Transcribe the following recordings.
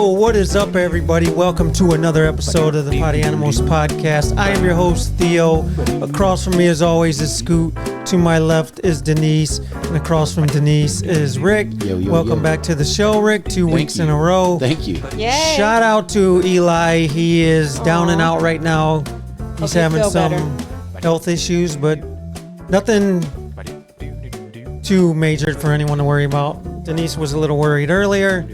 Yo, what is up, everybody? Welcome to another episode of the Poddy Animals Podcast. I am your host, Theo. Across from me, as always, is Scoot. To my left is Denise. And across from Denise is Rick. Welcome back to the show, Rick. Two weeks in a row. Thank you. Yay. Shout out to Eli. He is down and out right now. He's having some health issues, but nothing too major for anyone to worry about. Denise was a little worried earlier.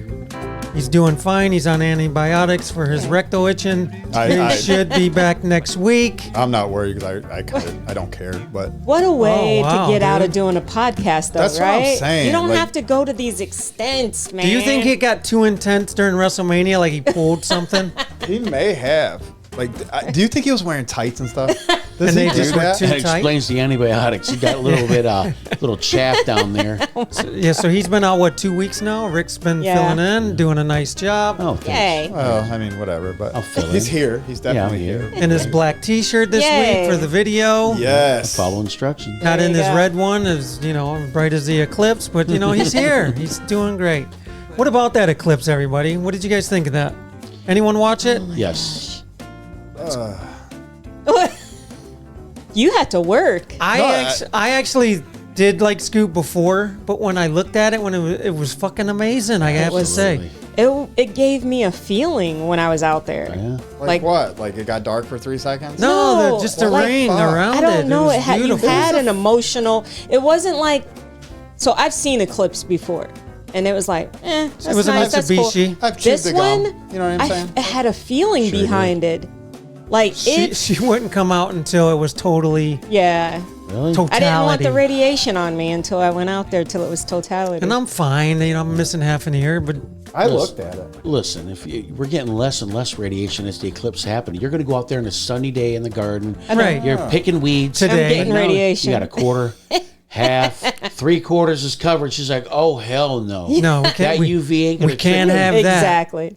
He's doing fine. He's on antibiotics for his rectal itching. He should be back next week. I'm not worried because I don't care. But what a way to get out of doing a podcast, though, That's right? what I'm saying. You don't have to go to these extents, man. Do you think it got too intense during WrestleMania? Like he pulled something? He may have. Like, do you think he was wearing tights and stuff? Does And he they just do went that? too That explains the antibiotics. He got a little bit, little chaff down there. So he's been out, 2 weeks now? Rick's been filling in, doing a nice job. Oh, thanks. Yay. Well, I mean, whatever. But I'll fill he's in. here. He's definitely here. In his black T-shirt this Yay. week for the video. Yes. Follow instructions. Not in There his you go. red one, as bright as the eclipse, but he's here. He's doing great. What about that eclipse, everybody? What did you guys think of that? Anyone watch it? Yes. You had to work. I actually did like Scoot before, but when I looked at it, it was fucking amazing. I have to say. It gave me a feeling when I was out there. Yeah. Like what? Like it got dark for 3 seconds? No, just the like, ring around it. I don't know. was You beautiful. had an emotional. It wasn't like. So I've seen eclipse before, and it was like, that's It was nice, a that's cool. Mitsubishi. I've chewed This the gum. one, You know what I'm saying? it had a feeling Sure behind it. Like She wouldn't come out until it was totally yeah. Really? totality. I didn't want the radiation on me until I went out there till it was totality. And I'm fine. I'm missing half an ear, but I looked at it. Listen, we're getting less and less radiation as the eclipse happening. You're going to go out there on a sunny day in the garden. Right. You're picking weeds. Today. I'm getting Now radiation. You got a quarter, half, 3/4 is covered. She's like, oh, hell no. no, we That can't. UV ain't going We to can't have that. Exactly.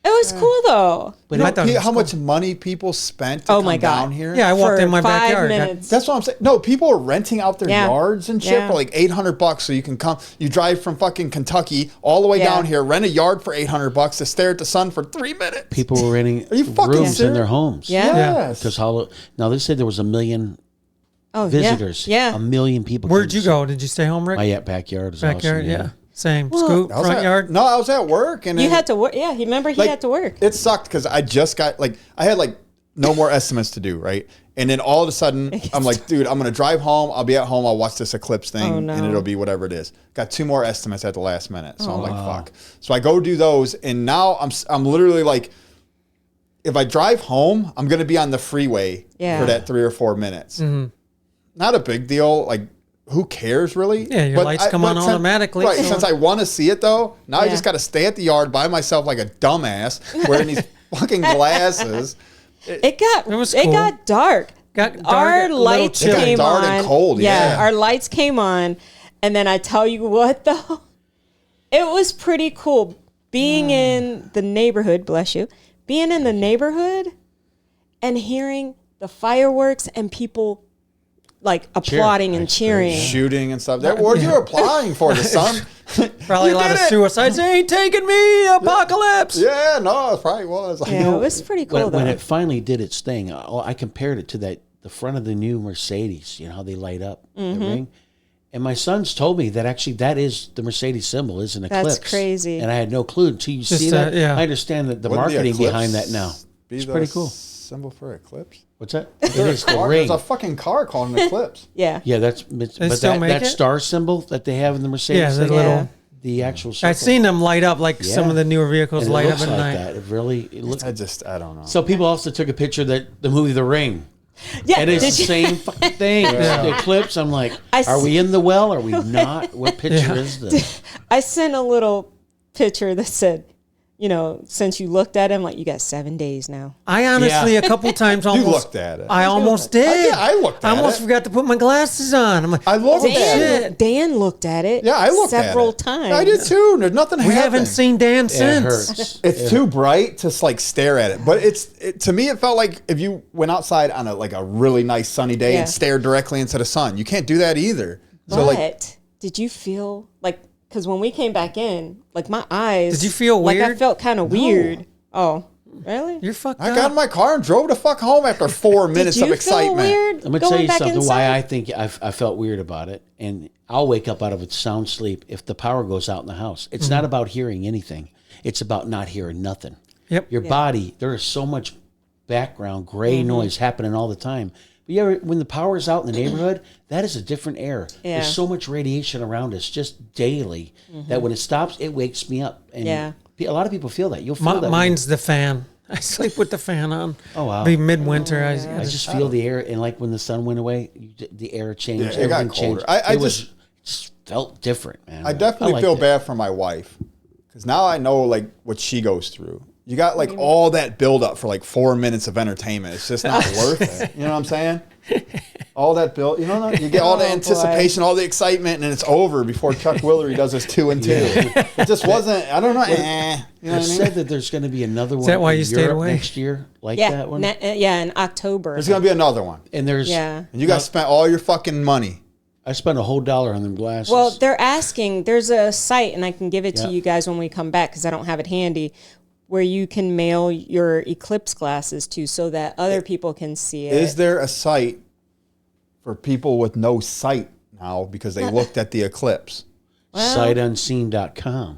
It was cool though. But I thought it was How much money people spent to Oh come my God. down here? Yeah, I walked For in my 5 backyard. minutes. That's what I'm saying. No, people are renting out their Yeah. yards and shit Yeah. for like $800 so you can come. You drive from fucking Kentucky all the way Yeah. down here, rent a yard for $800 to stare at the sun for 3 minutes. people were renting Are you fucking rooms in serious? their homes. Yeah. Yes. Because now they said there was 1 million Oh visitors. Yeah. 1 million people. Where'd came you to go? Did you stay home, Rick? My backyard is Backyard, awesome. yeah. Same. Well, Scoot, I was front at- yard. No, I was at work and You then, had to work. Yeah, you remember he like, had to work. It sucked because I just got I had no more estimates to do, right? And then all of a sudden I'm like, dude, I'm gonna drive home. I'll be at home. I'll watch this eclipse thing, Oh, no. and it'll be whatever it is. Got 2 more estimates at the last minute, so I'm like, fuck. So I go do those, and now I'm literally like, if I drive home, I'm gonna be on the freeway Yeah. for that 3 or 4 minutes. Not a big deal. Like, who cares really? Yeah, your lights come on automatically, Right. so- Since I want to see it though, now I Yeah. just got to stay at the yard by myself like a dumbass wearing these fucking glasses. It was cool. got dark. Got dark, Our a little lights chilly. It got came dark on. and cold, yeah. Our lights came on, and then I tell you what though, it was pretty cool being in the neighborhood. Bless you, being in the neighborhood and hearing the fireworks and people like applauding and cheering. Shooting and stuff. What are you applying for, the sun? Probably You a lot did of it. suicides. They ain't taking me, apocalypse. Yeah, no, it probably was. Yeah, it was pretty cool When though. it finally did its thing, I compared it to the front of the new Mercedes. You know how they light up the ring. And my sons told me that actually that is the Mercedes symbol, is an eclipse. crazy. And I had no clue until you Just see that. yeah. I understand that the Wouldn't marketing eclipse behind that now. be It's the pretty cool. Symbol for eclipse. What's that? It is the ring. There's a fucking car called an eclipse. Yeah. Yeah, but still make that it? star symbol that they have in the Mercedes, Yeah, the thing, little. the actual circle. I've seen them light up like some Yeah. of the newer vehicles And it light up looks at like night. that. It looks. I don't know. So people also took a picture that the movie The Ring. Yeah. And it's the did you- same fucking thing. The eclipse. I'm like, I are we in the well? Are we not? What picture is this? I sent a little picture that said, since you looked at him, like you got 7 days now. I honestly, Yeah. a couple times You almost looked at it. I almost did. I looked at I almost it. forgot to put my glasses on. I'm like, I looked oh, at it. shit. Dan looked at it. Yeah, I looked several at it times. I did too. There's nothing We happening. haven't seen Dan It since. hurts. It's too bright to stare at it. But to me, it felt like if you went outside on a really nice sunny day and stared directly into the sun. You can't do that either. So But did you feel like because when we came back in, like my eyes. Did you feel like weird? I felt kind of weird. Oh, really? You're fucked I up. got in my car and drove the fuck home after 4 minutes Did you of excitement. feel weird I'm gonna going tell you back something. inside? Why I think I felt weird about it, and I'll wake up out of a sound sleep if the power goes out in the house. It's not about hearing anything. It's about not hearing nothing. Yep. Your body, there is so much background gray noise happening all the time. But yeah, when the power is out in the neighborhood, that is a different air. Yeah. There's so much radiation around us just daily that when it stops, it wakes me up. And a lot of people feel that. You'll feel that. Mine's the fan. I sleep with the fan on. Oh, wow. Be midwinter. I just feel the air, and like when the sun went away, the air changed. Yeah, it got everything changed. colder. I It just felt different, man. I definitely liked feel it. bad for my wife because now I know like what she goes through. You got like all that build up for like 4 minutes of entertainment. It's just not worth it. You know what I'm saying? All that build, you get all the anticipation, all the excitement, and it's over before Chuck Willery does his 2 and 2. It just wasn't. I don't know. You know It what I said mean? that there's going to be another one. that why in you stayed Europe away? next year, like Yeah, that one? in October. There's gonna be another one, And there's, Yeah. and you guys spent all your fucking money. I spent a whole $1 on them glasses. Well, they're asking. There's a site, and I can give it to Yeah. you guys when we come back because I don't have it handy, where you can mail your eclipse glasses to, so that other people can see it. Is there a site for people with no sight now because they looked at the eclipse? SightUnseen.com.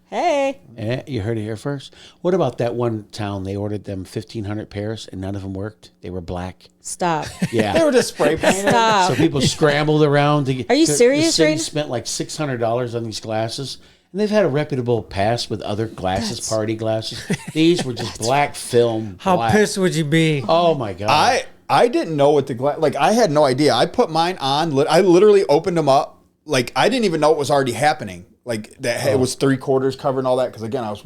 Hey, You heard it here first. What about that one town? They ordered them 1,500 pairs, and none of them worked. They were black. stop. Yeah. They were just spray painted. Stop. So people scrambled around to get. Are you the serious city right now? spent like $600 on these glasses, and they've had a reputable past with other glasses, party glasses. These were just black film. How black. pissed would you be? Oh my god! I didn't know what the glass, like I had no idea. I put mine on. I literally opened them up. Like I didn't even know it was already happening. Like that it was 3/4 covered and all that. Because again, I was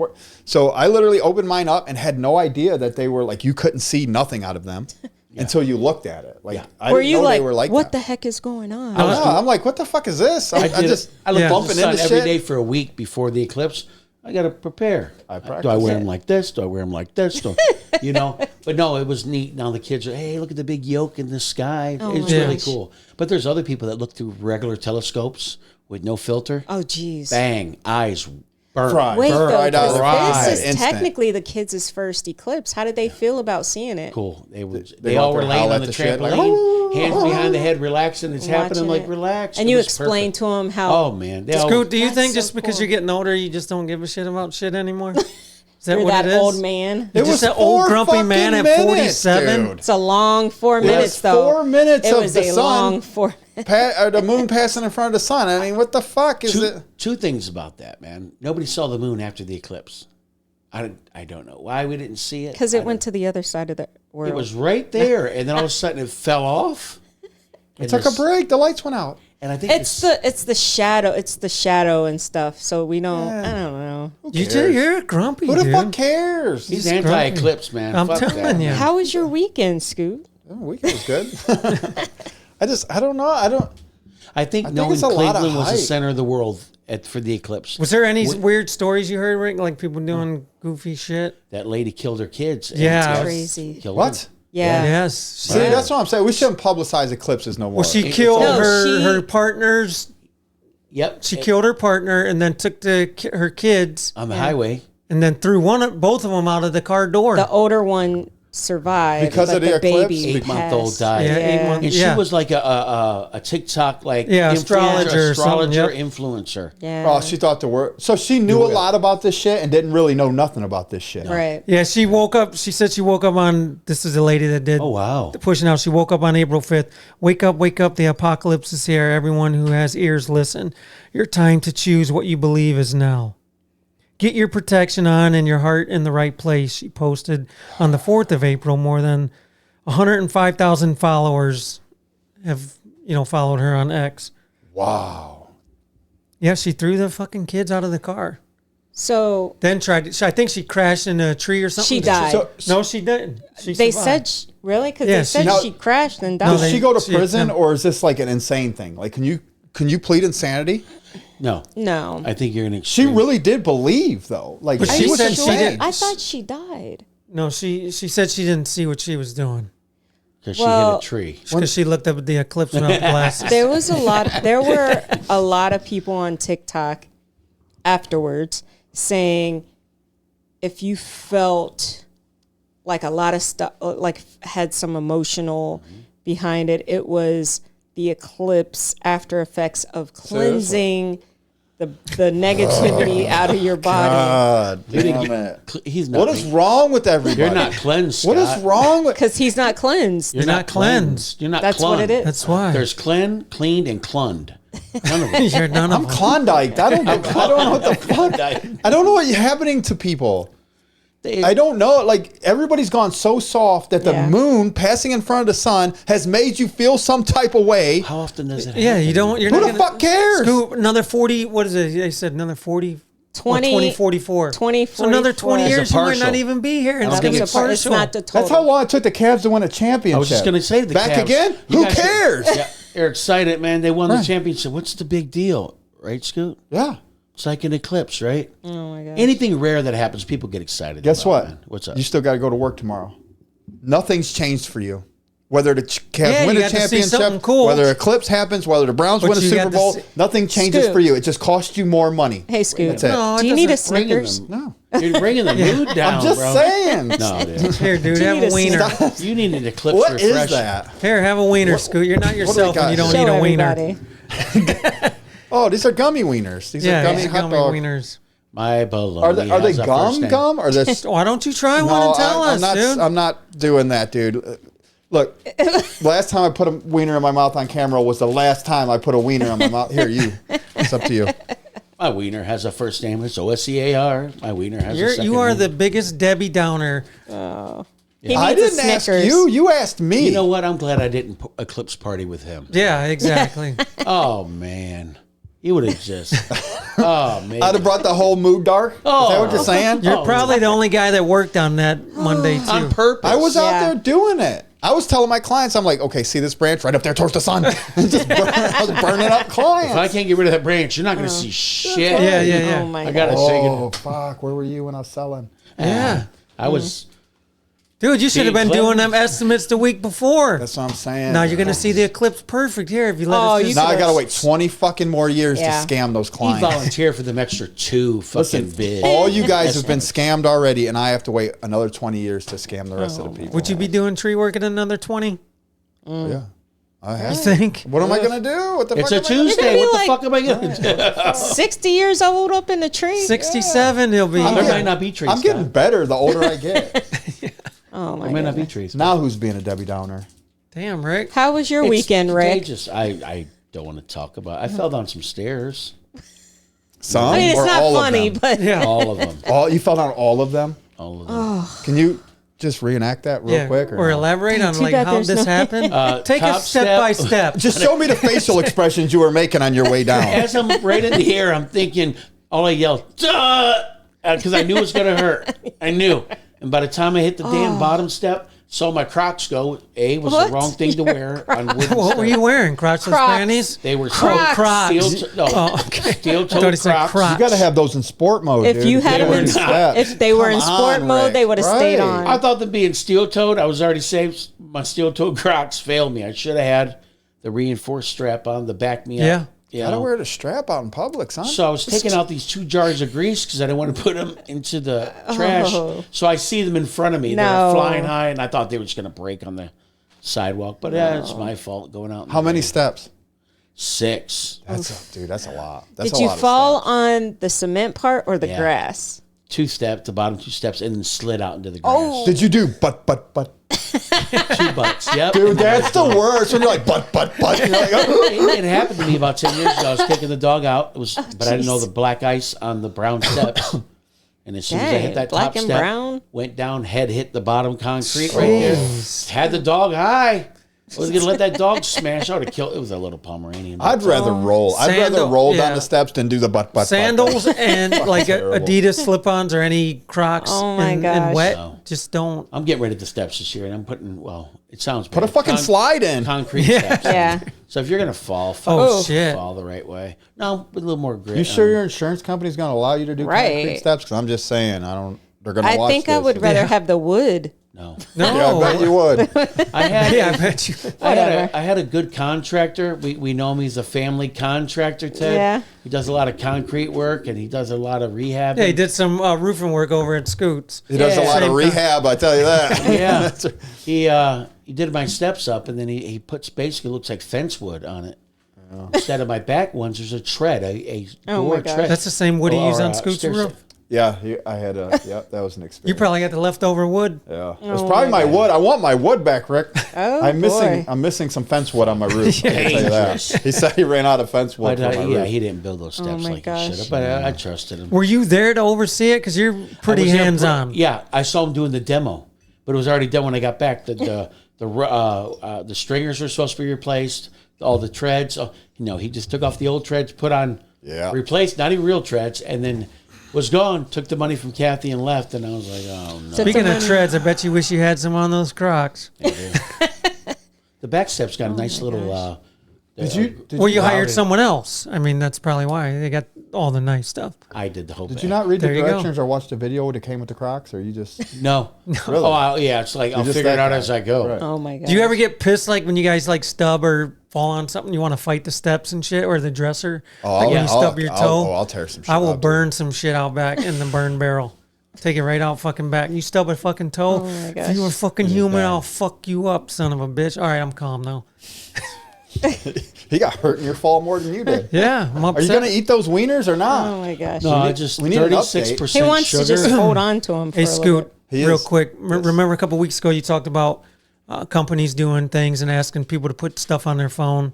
so I literally opened mine up and had no idea that they were like you couldn't see nothing out of them until you looked at it. Like I Were didn't you know like, they were like what that. the heck is going on? I don't know. I'm like, what the fuck is this? I just I look Yeah. bumping bumping into into every day shit. for a week before the eclipse. I got to prepare. Do I practice. wear them like this? Do I wear them like this? You know? But no, it was neat. Now the kids are, hey, look at the big yoke in the sky. It's my really gosh. cool. But there's other people that look through regular telescopes with no filter. Oh, geez. Bang, eyes burnt. Fried. Wait, Burn though, right out of the 'cause this is instant. technically the kids' first eclipse. How did they feel about seeing it? Cool. They They all out were there laying howl on at the the shit, like, trampoline, hands behind the head, relaxing. It's happening. I'm Watching like, it. relax. And It you was explained perfect. to them how. Oh man, they all, Scoot, do you That's think so just because cool. you're getting older, you just don't give a shit about shit anymore? Is that You're what that it is? old man. You're It just was that old 4 grumpy man fucking at minutes, 47. dude. It's a long 4 minutes, was though. 4 minutes It of was the a sun. long 4 Or the moon passing in front of the sun. I mean, what the fuck is it? two things about that, man. Nobody saw the moon after the eclipse. I don't know why we didn't see it. because it went to the other side of the world. It was right there, and then all of a sudden it fell off. It took a break. The lights went out. And I think It's the shadow. It's the shadow and stuff. So we don't. I don't know. You're grumpy, Who the dude. fuck cares? he's he's anti-eclipse, man. I'm Fuck telling that. you. How was your weekend, Scoot? Oh, weekend was good. I don't know. I think think knowing it's a lot of Cleveland was the hype. center of the world for the eclipse. Was there any weird stories you heard, Rick? Like people doing goofy shit? That lady killed her kids. and Yeah. it's Crazy. killed What? her. Yeah. Yes. See, that's what I'm saying. We shouldn't publicize eclipses no more. Well, she It's killed all- No, her she- partners. Yep. She killed her partner and then took her kids on the highway. and then threw both of them out of the car door. The older one survived Because but of the eclipse? baby 8-month-old passed. died. Yeah, 8 months. And Yeah. she was like a TikTok astrologer or something, yep. influencer. Yeah. Oh, she thought the word. So she knew a lot about this shit and didn't really know nothing about this shit. Right. Yeah, she woke up. She said she woke up on. This is a lady that did. Oh wow. the pushing out. She woke up on April 5th. Wake up, wake up. The apocalypse is here. Everyone who has ears, listen. Your time to choose what you believe is now. Get your protection on and your heart in the right place. She posted on the 4th of April. More than 105,000 followers have, followed her on X. Wow. Yeah, she threw the fucking kids out of the car. So Then I think she crashed into a tree or something. She died. No, she didn't. She they survived. said really because Yeah, they said she- she crashed and died. No, Does they- she go to she- prison no. or is this like an insane thing? Like, can you plead insanity? No. no. I think you're an She extreme. really did believe though. Like But Are she you was said sure? she insane. didn't. I thought she died. No, she said she didn't see what she was doing. because she Well- hit a tree. Because she looked up at the eclipse without glasses. There were a lot of people on TikTok afterwards saying if you felt like a lot of stuff, like had some emotional behind it, it was the eclipse after effects of cleansing the negativity out of your body. God damn it. He's not. What is wrong with everybody? You're not cleansed, What Scott. is wrong with... Because he's not cleansed. You're not cleansed. You're not That's what it is. That's why. There's cleaned, and clunned. None of them. You're none of I'm them. Klondike. I don't know what the fuck. I don't know what's happening to people. I don't know. Like, everybody's gone so soft that the moon passing in front of the sun has made you feel some type of way. How often does it happen? Yeah, you don't. You're Who not the fuck cares? Scoop, another 40. What is it? They said another 40. 20, 44. 20, So another 20 44. years, you might partial. not even be here. And I it's don't going to think be it's- It's partial. not the total. That's how long it took the Cavs to win a championship. I was just going to say the Back Cavs. again? You Who guys are- cares? Yeah, you're excited, man. They won the championship. What's the big deal? Right, Scoot? Yeah. It's like an eclipse, right? Oh my god. Anything rare that happens, people get excited Guess about, what? man. What's up? You still got to go to work tomorrow. Nothing's changed for you. Whether the Cavs Yeah, win you a got to see something championship, cool. whether eclipse happens, whether the Browns But win a you Super got to Bowl, see- nothing changes Scoot. for you. It just costs you more money. Hey, Scoot. That's it. No, it Do you need a doesn't. Bringing Snickers? them. No. You're bringing the mood down, I'm just bro. saying. No, dude. Here, dude, Do you have need a a wiener. Stop. You need an eclipse What refresh. is that? Here, have a wiener, Scoot. You're not yourself got? and you don't Show need a wiener. everybody. Oh, these are gummy wieners. These Yeah, are gummy these hot gummy dog. wieners. My baloney. Are they has a first name. gum? Or this? Why don't you try one No, and tell us, dude? I'm not doing that, dude. Look, last time I put a wiener in my mouth on camera was the last time I put a wiener in my mouth. Here, you. It's up to you. My wiener has a first name. It's OSCAR. My wiener has a second You are name. the biggest Debbie Downer. He I needs a didn't ask Snickers. you. You asked me. You know what? I'm glad I didn't eclipse party with him. Yeah, exactly. Oh, man. He would have just... Oh, man. I'd have brought the whole mood dark. Is that what you're saying? You're probably the only guy that worked on that Monday, too. On purpose. I was out Yeah. there doing it. I was telling my clients, I'm like, okay, see this branch right up there towards the sun? Just I was burning up clients. If I can't get rid of that branch, you're not going to see shit. Yeah, yeah, yeah. Oh my I god. got to say Oh, fuck. Where were you when I was selling? Yeah. I was... Dude, you should have been Being doing them cleansed. estimates the week before. That's what I'm saying. Now you're going to see the eclipse perfect here if you let Oh, us you just... Now I could've- got to wait 20 fucking more years Yeah. to scam those He clients. volunteered for them extra 2 fucking bids. All you guys have been scammed already, and I have to wait another 20 years to scam the rest of the people. Would you be doing tree work in another 20? Yeah. I You have. think? What am I going to do? What the It's fuck a am I gonna do? Tuesday. be What the like- fuck am I going to do? 60 years old up in the tree. 67 he'll be. There might not be trees. I'm getting Scott. better the older I get. Oh my There might god. not be trees. Now who's being a Debbie Downer? Damn, Rick. How was your It's weekend, Rick? contagious. I don't want to talk about it. I fell down some stairs. Some I mean, it's or not all funny, of them? but Yeah. All of them. All you fell down all of them? All of them. Can you just reenact that real Yeah, quick? or no? elaborate on Too like bad how there's this no- happened. Take top it step by step. step. Just show me the facial expressions you were making on your way down. As I'm right in the air, I'm thinking, all I yelled, because I knew it was going to hurt. I knew. And by the time I hit the damn bottom step, saw my Crocs go. A was What? the wrong thing to wear on wooden What were steps. you wearing? Crotchless Crocs. panties? They were Crocs. steel thought toe he said Crocs. Crocs. You got to have those in sport mode. if dude. you had They them were in, not. if they were in Come sport on, mode, Rick. they would have stayed Right. on. I thought them being steel toed, I was already safe. My steel toed Crocs failed me. I should have had the reinforced strap on to back me Yeah. up. You Gotta know? wear the strap out in public, son. So I was taking out these 2 jars of grease because I didn't want to put them into the trash. Oh. So I see them in front of me. No. They're flying high, and I thought they were just going to break on the sidewalk. But it's my fault going out. in How the many rain. steps? 6. Dude, that's a lot. That's Did a you lot of fall steps. on the cement part or the Yeah. grass? 2 steps, the bottom 2 steps, and then slid out into the grass. Oh. Did you do but? 2 butts. Yep. Dude, that's the worst when you're like but. You're like, oh. It happened to me about 10 years ago. I was taking the dog out. It was, but I didn't know the black ice on the brown steps. And as soon as I hit Dang, that black top and step, brown? went down, head hit the bottom concrete right there. Had the dog high. I was gonna let that dog smash. I would have killed. It was a little Pomeranian. I'd rather roll. I'd rather Sandal- roll yeah. down the steps than do the but. Sandals and like terrible. Adidas slip-ons or any Crocs Oh my and gosh. wet. No. Just don't. I'm getting rid of the steps this year, and I'm putting. Well, it sounds Put a bad. fucking slide in. Concrete steps. Yeah. So if you're gonna fall, Oh, shit. fall the right way. No, with a little more grit. You sure your insurance company's going to allow you to do Right. concrete steps? Because I'm just saying, they're going to I watch think I this. would rather have the wood No. No. Yeah, I bet you would. I had Yeah, I bet you. I had a good contractor. We know him. He's a family contractor, Ted. Yeah. He does a lot of concrete work and he does a lot of rehab. Yeah, he did some roofing work over at Scoots. He does a lot of rehab, I tell you that. Yeah. He did my steps up and then he puts basically looks like fence wood on it. Instead of my back ones, there's a tread, a door tread. That's the same wood he used on Scoot's roof. Yeah, I had that was an experience. You probably got the leftover wood. Yeah, it's probably my wood. I want my wood back, Rick. Oh, I'm missing some fence wood on my roof. I can tell you that. He said he ran out of fence wood. But, for my yeah, roof. he didn't build those steps my like he gosh. should have. But I trusted him. Were you there to oversee it? Because you're pretty I was there hands-on. Yeah, I saw him doing the demo, but it was already done when I got back. The stringers were supposed to be replaced. All the treads. He just took off the old treads, put on, replaced, not even real treads, and then was gone. Took the money from Kathy and left. And I was like, oh no. Speaking of treads, I bet you wish you had some on those Crocs. The back step's got a nice little. Did Well, you hired someone else. I mean, that's probably why they got all the nice stuff. I did the whole. Did you not read the There you go. directions or watch the video that came with the Crocs, or you just? No. Really? Oh, yeah. It's like I'll just figure it that out guy. as I go. Right. Oh my god. Do you ever get pissed like when you guys like stub or fall on something? You want to fight the steps and shit or the dresser? Like when you stub your toe. I'll tear some shit I will up, burn some shit out back in the burn barrel. Take it right out fucking back. You stub a fucking toe. Oh my If gosh. you were fucking human, bad. I'll fuck you up, son of a bitch. All right, I'm calm now. He got hurt in your fall more than you did. Yeah, I'm upset. Are you gonna eat those wieners or not? Oh my gosh. No, I just we need an 36% He wants sugar. to just hold on to him for Hey, a little Scoot, bit. He real is. quick. Yes. Remember a couple weeks ago you talked about companies doing things and asking people to put stuff on their phone.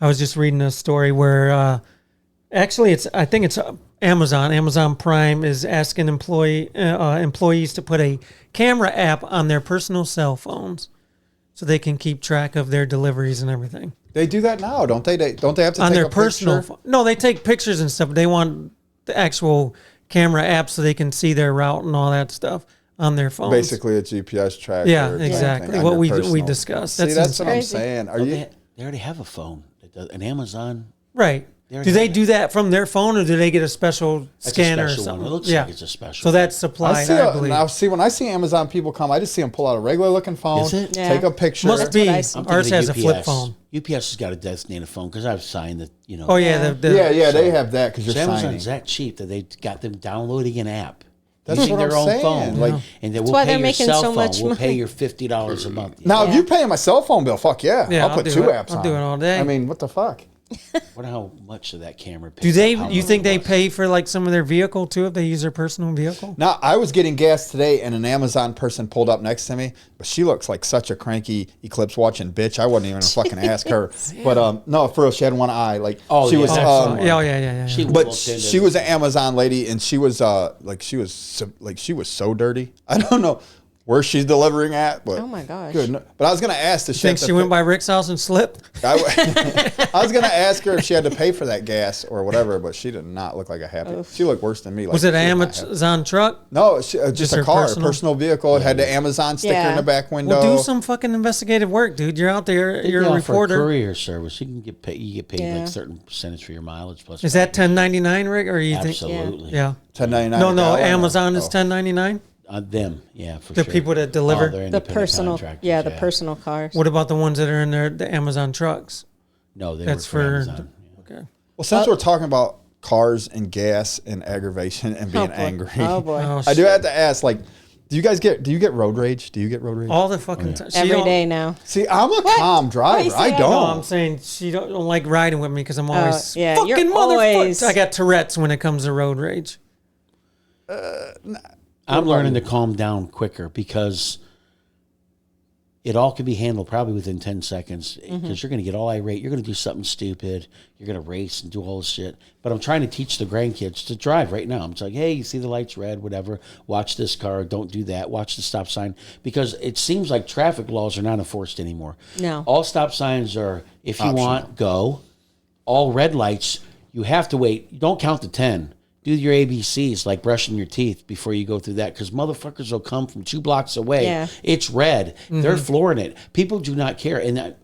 I was just reading a story where actually I think it's Amazon. Amazon Prime is asking employees to put a camera app on their personal cell phones so they can keep track of their deliveries and everything. They do that now, don't they? Don't they have to On take their a personal picture? No, they take pictures and stuff. But they want the actual camera app so they can see their route and all that stuff on their phones. Basically, a GPS tracker. Yeah, type exactly. thing on What your we personal. discussed. See, that's what I'm crazy. saying. Are Well, you? they already have a phone. That does, an Amazon. Right. They Do they have do that from their phone or do they get a special That's scanner a or special something? one. It looks yeah. like it's a special. So that's I supplied, see. I believe. Now, see, when I see Amazon people come, I just see them pull out a regular looking phone, Is it? Yeah. take a picture. Must be. what I see. I'm Ours thinking has a of flip UPS. phone. UPS has got a designated phone because I've signed that. Oh, yeah. yeah, they have that because you're So signing. Amazon's that cheap that they got them downloading an app. That's using what I'm their own saying. phone. Like- and then we'll why pay they're your making cell so phone. much We'll pay money. your $50 a month. Now, if Yeah. you're paying my cell phone bill, fuck yeah, Yeah, I'll I'll put do two it. apps I'll on. do it all day. I mean, what the fuck? Wonder how much of that camera. Do picks they? up, how You much think it they was. pay for like some of their vehicle too if they use their personal vehicle? Now, I was getting gas today, and an Amazon person pulled up next to me, but she looks like such a cranky eclipse watching bitch. I wouldn't even fucking ask her. But no, for real, she had one eye. Like Oh, she yeah. was. Oh, Yeah. She But walked into she was an Amazon lady, and she was she was so dirty. I don't know where she's delivering at, but Oh my gosh. good. But I was gonna ask the Think she went by Rick's house and slipped? I was gonna ask her if she had to pay for that gas or whatever, but she did not look like a happy. She looked worse than me. Like, Was it she an not happy. Amazon truck? No, just a her car, personal? a personal vehicle. It had the Amazon sticker Yeah. in the back window. Well, do some fucking investigative work, dude. You're out there. They You're a offer reporter. courier service. You can get paid. You get paid Yeah. like a certain percentage for your mileage plus. Is that 1099, Rick, or you think? absolutely? Yeah. $10.99. No, a gallon, Amazon or- is 1099. Them, yeah, for The sure. people that deliver? Oh, they're The independent personal, contractors, yeah, the personal cars. What about the ones that are in the Amazon trucks? No, they That's work for for- Amazon. Okay. Well, since we're talking about cars and gas and aggravation and being boy. angry, Oh boy. Oh, I do shit. have to ask, like, do you get road rage? Do you get road rage? All the fucking time. Every day now. See, I'm a calm driver. you say I that? don't. No, I'm saying she don't like riding with me because I'm always yeah, fucking you're motherfucker. always- I got Tourette's when it comes to road rage. I'm learning to calm down quicker because it all can be handled probably within 10 seconds because you're going to get all irate. You're going to do something stupid. You're going to race and do all this shit. But I'm trying to teach the grandkids to drive right now. I'm just like, hey, you see the lights red, whatever. Watch this car. Don't do that. Watch the stop sign. Because it seems like traffic laws are not enforced anymore. No. All stop signs are, if you Optional. want, go. All red lights, you have to wait. Don't count to 10. Do your ABCs like brushing your teeth before you go through that because motherfuckers will come from 2 blocks away. Yeah. It's red. They're flooring it. People do not care.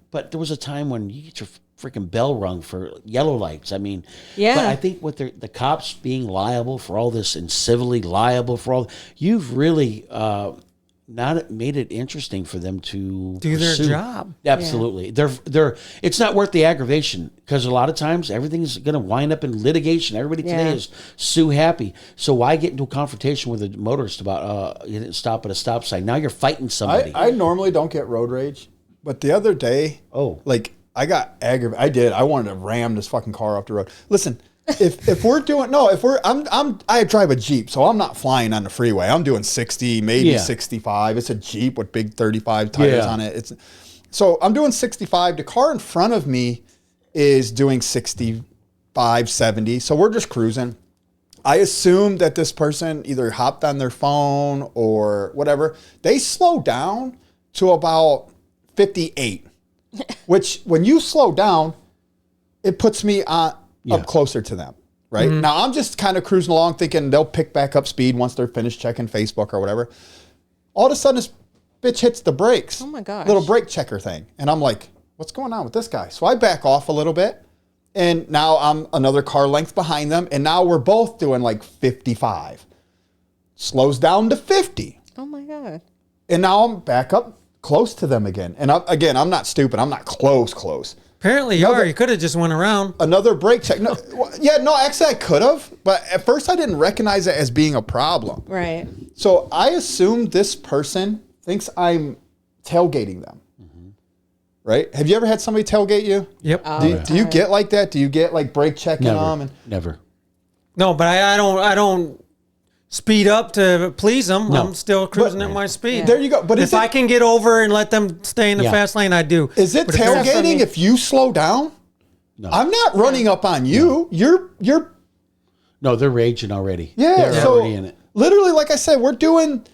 But there was a time when you get your freaking bell rung for yellow lights. I mean, Yeah. But I think with the cops being liable for all this and civilly liable for all, you've really not made it interesting for them to Do their pursue. job. Absolutely. They're it's not worth the aggravation because a lot of times everything's going to wind up in litigation. Everybody today is sue happy. So why get into a confrontation with a motorist about you didn't stop at a stop sign? Now you're fighting somebody. I normally don't get road rage, but the other day, like I got aggravated. I wanted to ram this fucking car off the road. Listen, if we're doing I drive a Jeep, so I'm not flying on the freeway. I'm doing 60, maybe 65. It's a Jeep with big 35 tires on it. So I'm doing 65. The car in front of me is doing 65, 70. So we're just cruising. I assume that this person either hopped on their phone or whatever. They slowed down to about 58, which when you slow down, it puts me up closer to them, right? Mm-hmm. Now, I'm just kind of cruising along thinking they'll pick back up speed once they're finished checking Facebook or whatever. All of a sudden, this bitch hits the brakes. Oh, my gosh. Little brake checker thing. And I'm like, what's going on with this guy? So I back off a little bit. And now I'm another car length behind them. And now we're both doing like 55. Slows down to 50. Oh, my God. And now I'm back up close to them again. And I'm not stupid. I'm not close. Apparently you are. You could have just went around. Another brake check. No, actually I could have. But at first I didn't recognize it as being a problem. Right. So I assume this person thinks I'm tailgating them. Mm-hmm. Right? Have you ever had somebody tailgate you? Yep. Do you get like that? Do you get like brake checking them? Never. No, but I don't speed up to please them. No. I'm still cruising at my speed. Yeah. There you go. But if I can get over and let them stay in the fast lane, I do. Is it tailgating if you slow down? No. I'm not running up on you. No. You're No, they're raging already. Yeah. They're So already in it. literally, like I said, we're doing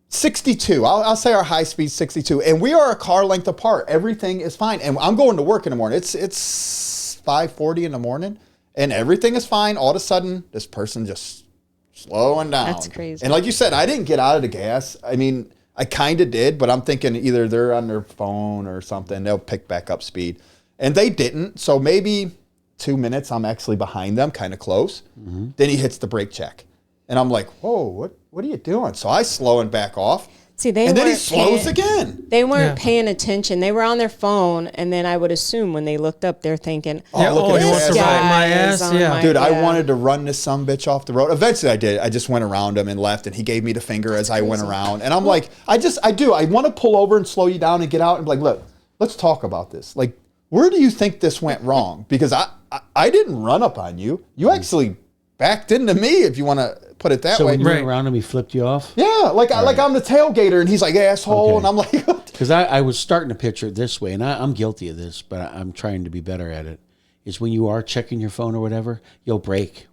62. I'll say our high speed 62, and we are a car length apart. Everything is fine, and I'm going to work in the morning. It's 5:40 in the morning, and everything is fine. All of a sudden, this person just slowing down. That's crazy. And like you said, I didn't get out of the gas. I mean, I kind of did, but I'm thinking either they're on their phone or something. They'll pick back up speed, and they didn't. So maybe 2 minutes, I'm actually behind them, kind of close. Mm-hmm. Then he hits the brake check, and I'm like, "Whoa, what are you doing?" So I slow and back off. See, and then he slows again. They weren't paying attention. They were on their phone, and then I would assume when they looked up, they're thinking, look at he wants to ride my ass. Yeah. Dude, I wanted to run this sumbitch off the road. Eventually I did. I just went around him and left, and he gave me the finger as I went around. And I'm like, I want to pull over and slow you down and get out and be like, look, let's talk about this. Like, where do you think this went wrong? Because I didn't run up on you. You actually backed into me, if you want to put it that So way. when you went around him, he flipped you off? Yeah, like I'm the tailgater, and he's like, asshole, Okay. and I'm like... Because I was starting to picture it this way, and I'm guilty of this, but I'm trying to be better at it, is when you are checking your phone or whatever, you'll brake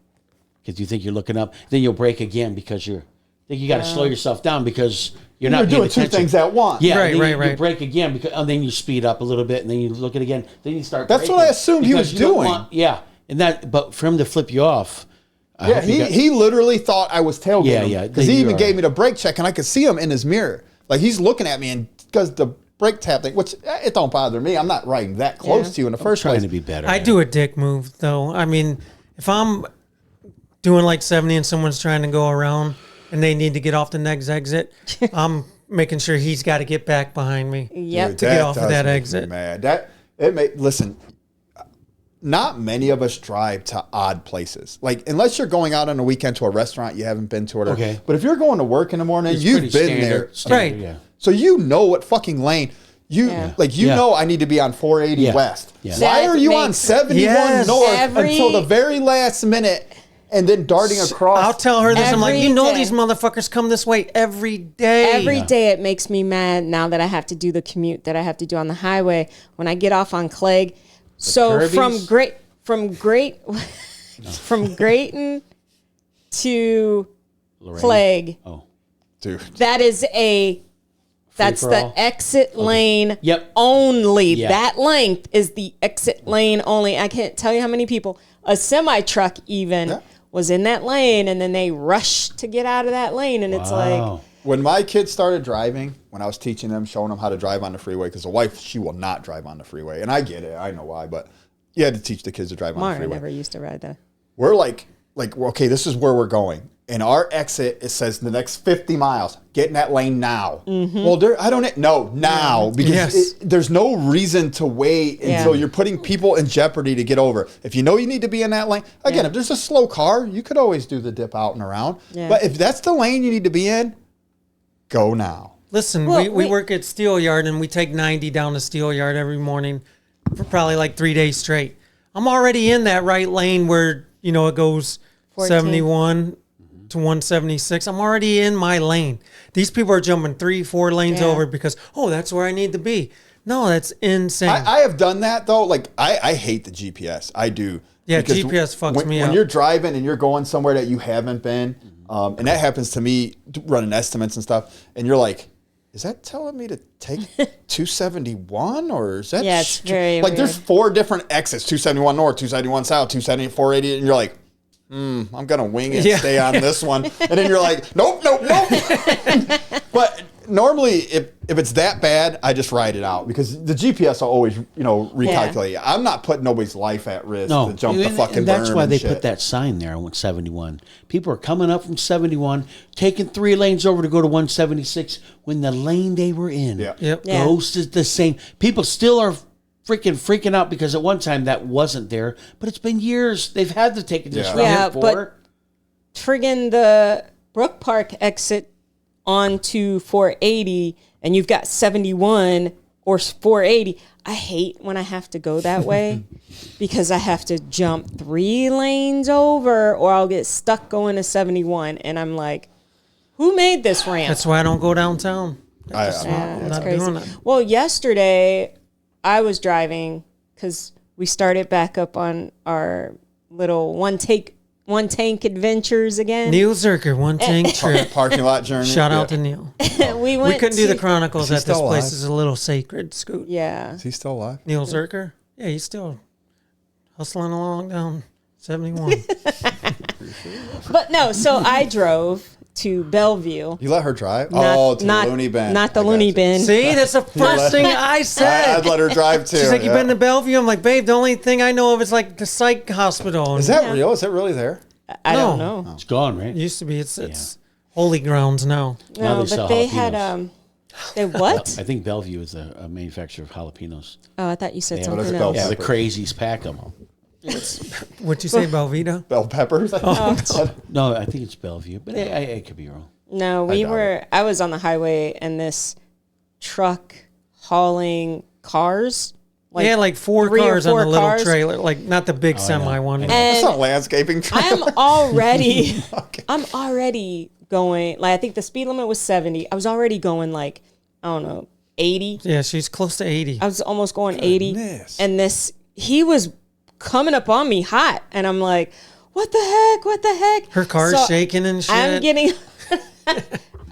because you think you're looking up. Then you'll brake again because you got to slow yourself down because you're not doing paying two things at once. Yeah, Right, You brake again, and then you speed up a little bit, and then you look at it again. Then you start That's braking what I assumed he was because you don't doing. But for him to flip you off... Yeah, he literally thought I was tailgating him. Because he even gave me the brake check, and I could see him in his mirror. Like, he's looking at me, and because the brake tap thing, which it don't bother me. I'm not riding that close to you in the first place. Trying to be better. I do a dick move, though. I mean, if I'm doing like 70 and someone's trying to go around and they need to get off the next exit, I'm making sure he's got to get back behind me Yep. to get off of that exit. Mad. Listen, not many of us drive to odd places. Like, unless you're going out on a weekend to a restaurant you haven't been to. Or okay. But if you're going to work in the morning, It's you've pretty been there. Right. Yeah. So you know what fucking lane. You know I need to be on 480 west. Yeah. Why are you on 71 north until the very last minute and then darting across? I'll tell her this. I'm like, Every day. these motherfuckers come this way every day. Every day it makes me mad now that I have to do the commute that I have to do on the highway when I get off on Clegg. So Kirby's? from Grayton to Lorraine. Clegg. Oh. Dude. That's the exit lane only. Yeah. That length is the exit lane only. I can't tell you how many people, a semi truck even, was in that lane, and then they rushed to get out of that lane, and it's like... When my kids started driving, when I was teaching them, showing them how to drive on the freeway, because the wife, she will not drive on the freeway, and I get it, I know why, but you had to teach the kids to drive on the freeway. never used to ride that. We're like, okay, this is where we're going. and our exit, it says the next 50 miles, get in that lane now. Well, I don't know now because there's no reason to wait until you're putting people in jeopardy to get over. If you know you need to be in that lane, again, if there's a slow car, you could always do the dip out and around. Yeah. But if that's the lane you need to be in, go now. Listen, we work at Steel Yard, and we take 90 down to Steel Yard every morning for probably like 3 days straight. I'm already in that right lane where, you know, it goes 14. 71 to 176. I'm already in my lane. These people are jumping 3-4 lanes over because, that's where I need to be. No, that's insane. I have done that, though. Like, I hate the GPS. I do. Yeah, GPS fucks me up. When you're driving and you're going somewhere that you haven't been, and that happens to me running estimates and stuff, and you're like, is that telling me to take 271 or is that? Yeah, it's very like weird. There's 4 different exits: 271 north, 271 south, 270, 480, and you're like, I'm gonna wing it, stay on this one, and then you're like, nope. But normally, if it's that bad, I just ride it out because the GPS will always recalculate. Yeah. I'm not putting nobody's life at risk to jump the fucking and that's berm why and they shit. put that sign there on 71. People are coming up from 71, taking 3 lanes over to go to 176 when the lane they were in goes to the same. People still are freaking out because at one time that wasn't there, but it's been years they've had to take this route for. But friggin' the Brook Park exit onto 480 and you've got 71 or 480. I hate when I have to go that way because I have to jump 3 lanes over or I'll get stuck going to 71 and I'm like, who made this ramp? That's why I don't go downtown. That's crazy. Well, yesterday I was driving because we started back up on our little one tank adventures again. Neil Zerker, one tank trip. Parking lot journey. Shout out to Neil. we couldn't do the Chronicles at this still place. alive? It's a little sacred, Scoot. Yeah. Is he still alive? Neil Zerker? Yeah, he's still hustling along down 71. But no, so I drove to Bellevue. You let her drive? To not, the loony bin. Not the loony bin. See, that's the first thing I said. I'd let her drive too. She's like, you been to Bellevue? I'm like, babe, the only thing I know of is like the psych hospital. Is that real? Is it really there? I don't know. It's gone, right? It used to be. It's holy grounds now. Now No, they sell but they jalapenos. had they what? I think Bellevue is a manufacturer of jalapenos. Oh, I thought you said Yeah, something what is else. Yeah, the Pepper. crazies pack them. What'd you say, Belvita? Bell peppers? No, I think it's Bellevue, but I could be wrong. No, I was on the highway and this truck hauling cars. Like 4 3 or cars on 4 the little cars. trailer, like not the big semi one. That's not landscaping. I'm already going, like, I think the speed limit was 70. I was already going like, I don't know, 80. Yeah, she's close to 80. I was almost going 80. Goodness. And he was coming up on me hot. And I'm like, what the heck? Her car's shaking and shit.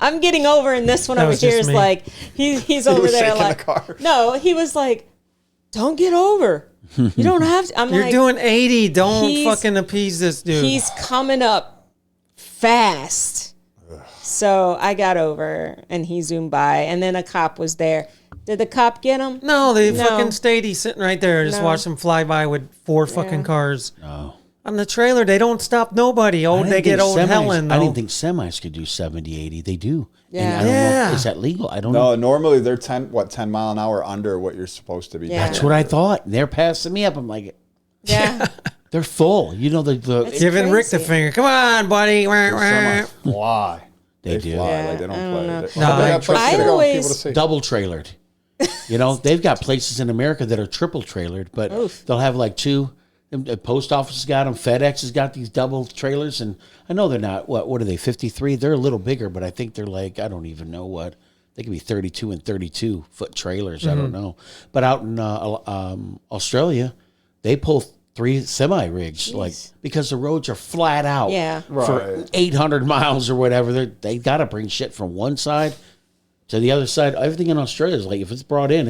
I'm getting over, and this one That over was here just is me. like, he's over was there shaking like, the car. no, he was like, don't get over. You don't have to. I'm You're like, doing 80. Don't he's- fucking appease this dude. he's coming up fast. So I got over, and he zoomed by, and then a cop was there. Did the cop get him? No, they fucking stayed. He's sitting right there. Just No. watch him fly by with 4 fucking cars. No. On the trailer, they don't stop nobody. I Oh, didn't they get think old Helen, though. I didn't think semis could do 70, 80. They do. Yeah. And I don't Yeah. know. Is that legal? I don't know. No, normally they're 10 mile an hour under what you're supposed to be Yeah. That's what I thought. They're passing me up. I'm like, Yeah. they're full. You know, the It's Giving Rick the crazy. finger. Come on, buddy. Wah, wah. Semis fly. They do. fly Yeah, like they don't I play. don't know. They No, got I places to go and always- people to see. double trailered. You know, they've got places in America that are triple trailered, but they'll have like 2. The post office has got them. FedEx has got these double trailers, and I know they're not. What are they? 53. They're a little bigger, but I think they're like, I don't even know what. They could be 32 and 32 foot trailers. I don't know. But out in Australia, they pull 3 semi rigs, like because the roads are flat out. Yeah. For Right. 800 miles or whatever, they got to bring shit from one side to the other side. Everything in Australia is like, if it's brought in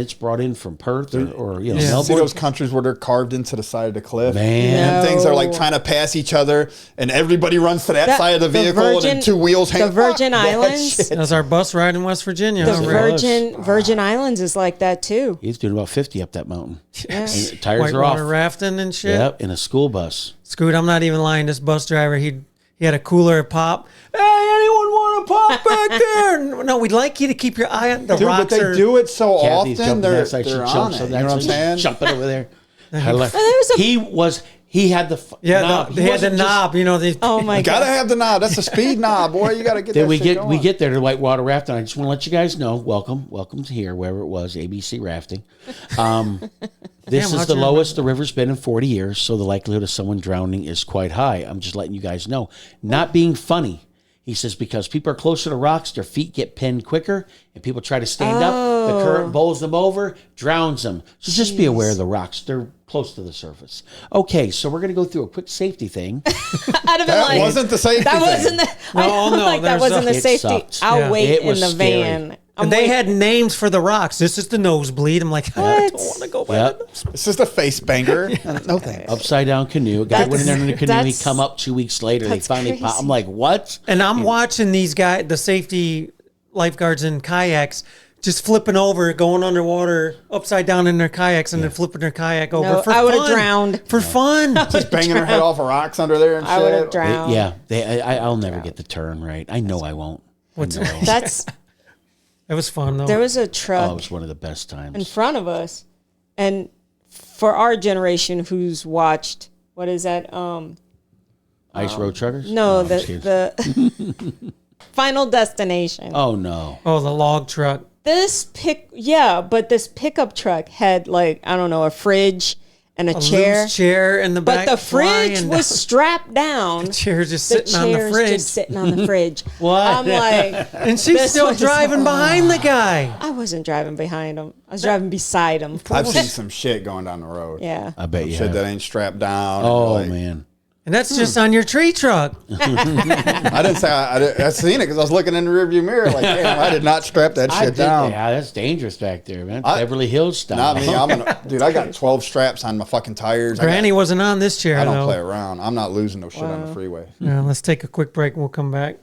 from Perth or See Melbourne. those countries where they're carved into the side of the cliff? Man. And things are like No. trying to pass each other, and everybody runs to that side of the vehicle, and then 2 wheels hang. The Virgin Fuck that Islands. shit. That was our bus ride in West Virginia. The Huh, Rick? Virgin Islands is like that too. He's doing about 50 up that mountain. Yes. And tires are off. Whitewater rafting and shit. Yep, in a school bus. Scoot, I'm not even lying. This bus driver, he'd He had a cooler pop. Hey, anyone want to pop back there? No, we'd like you to keep your eye on the Dude, rocks. but they do it so Kathy's often. jumping They're that side, she on jumps it. on You that know what I'm side, saying? she's jumping over there. He had the Yeah, knob. they had the knob. You know, Oh my Gotta god. have the knob. That's a speed knob, boy. You gotta get Then that we shit get we going. get there to whitewater rafting. I just want to let you guys know, welcome to here, wherever it was, ABC rafting. This Damn, is how'd the you lowest the river's been in 40 years, so the likelihood of someone drowning is quite high. I'm just letting you guys know. Not being funny. He says because people are closer to rocks, their feet get pinned quicker, and people try to stand up. The current bowls them over, drowns them. So just be aware of the rocks. They're close to the surface. Okay, so we're going to go through a quick safety thing. I'd have been That like, wasn't the safety that thing. wasn't the. No, no, like that there's wasn't a- the It safety. sucked. I'll Yeah. wait It in was the scary. van. And they had names for the rocks. This is the nosebleed. I'm like, I don't want to go by Yep. the nosebleed. It's just a face banger. No thanks. Upside down canoe. A guy went in there in the canoe. He That's- come up 2 weeks later. They that's finally crazy. pop. I'm like, what? And I'm watching these guys, the safety lifeguards in kayaks, just flipping over, going underwater, upside down in their kayaks, and then flipping their kayak over No, for I would've fun. drowned. For fun. Just banging her head off of rocks under there and shit. I would have drowned. I'll never get the turn right. I know I won't. That's It was fun though. there was a Oh, it truck was one of the best in times. front of us, and for our generation who's watched what is that? Ice road truckers? No, I'm just kidding. the Final Destination. Oh no. Oh, the log truck. This but this pickup truck had like I don't know a fridge and a chair, Loose chair in the but back. the fridge flying was strapped down. down. Chair's just The sitting on the chair's fridge. just sitting on the fridge. What? I'm like, And she's This still was- driving behind the guy. I wasn't driving behind him. I was driving beside him. I've seen some shit going down the road. Yeah. I bet Some you shit have. that ain't strapped down. Oh Like, man. And that's just on your tree truck. I didn't say I seen it because I was looking in the rearview mirror like, damn, I did not strap that I shit did, down. yeah, that's dangerous back there, man. I- Beverly Hills style. Not me. Dude, I got 12 straps on my fucking tires. Granny wasn't on this chair I don't though. play around. I'm not losing no shit on the freeway. Yeah, let's take a quick break and we'll come back.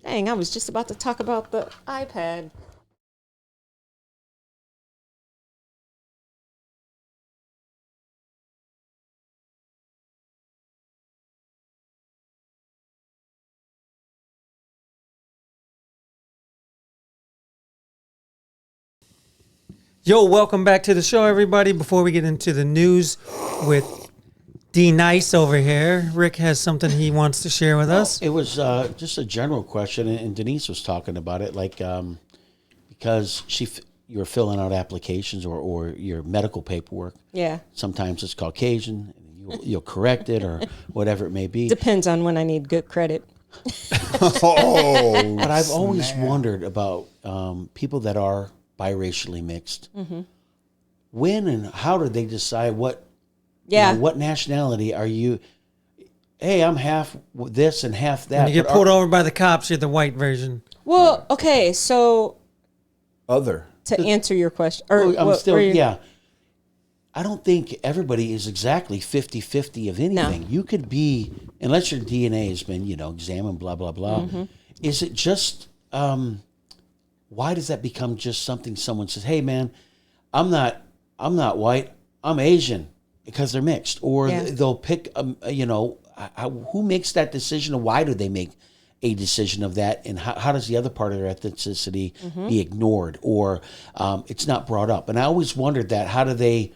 Dang, I was just about to talk about the iPad. Yo, welcome back to the show, everybody. Before we get into the news with D Nice over here, Rick has something he wants to share with us. It was just a general question, and Denise was talking about it, like because you were filling out applications or your medical paperwork. Yeah. Sometimes it's Caucasian, and you'll correct it or whatever it may be. Depends on when I need good credit. Oh, But I've always wondered about people that are biracially mixed. Mm-hmm. When and how do they decide what? Yeah. What nationality are you? Hey, I'm half this and half that. When you get but pulled over by the cops, you're the white version. Well, okay, so other. to answer your question, or I'm what still, were you- yeah. I don't think everybody is exactly 50-50 of anything. You could be, unless your DNA has been, examined, blah, blah, blah. Mm-hmm. Is it just, why does that become just something someone says, hey, man, I'm not white, I'm Asian, because they're mixed. Or Yeah. they'll pick, who makes that decision, and why do they make a decision of that, and how does the other part of their ethnicity be ignored, or it's not brought up? And I always wondered that. How do they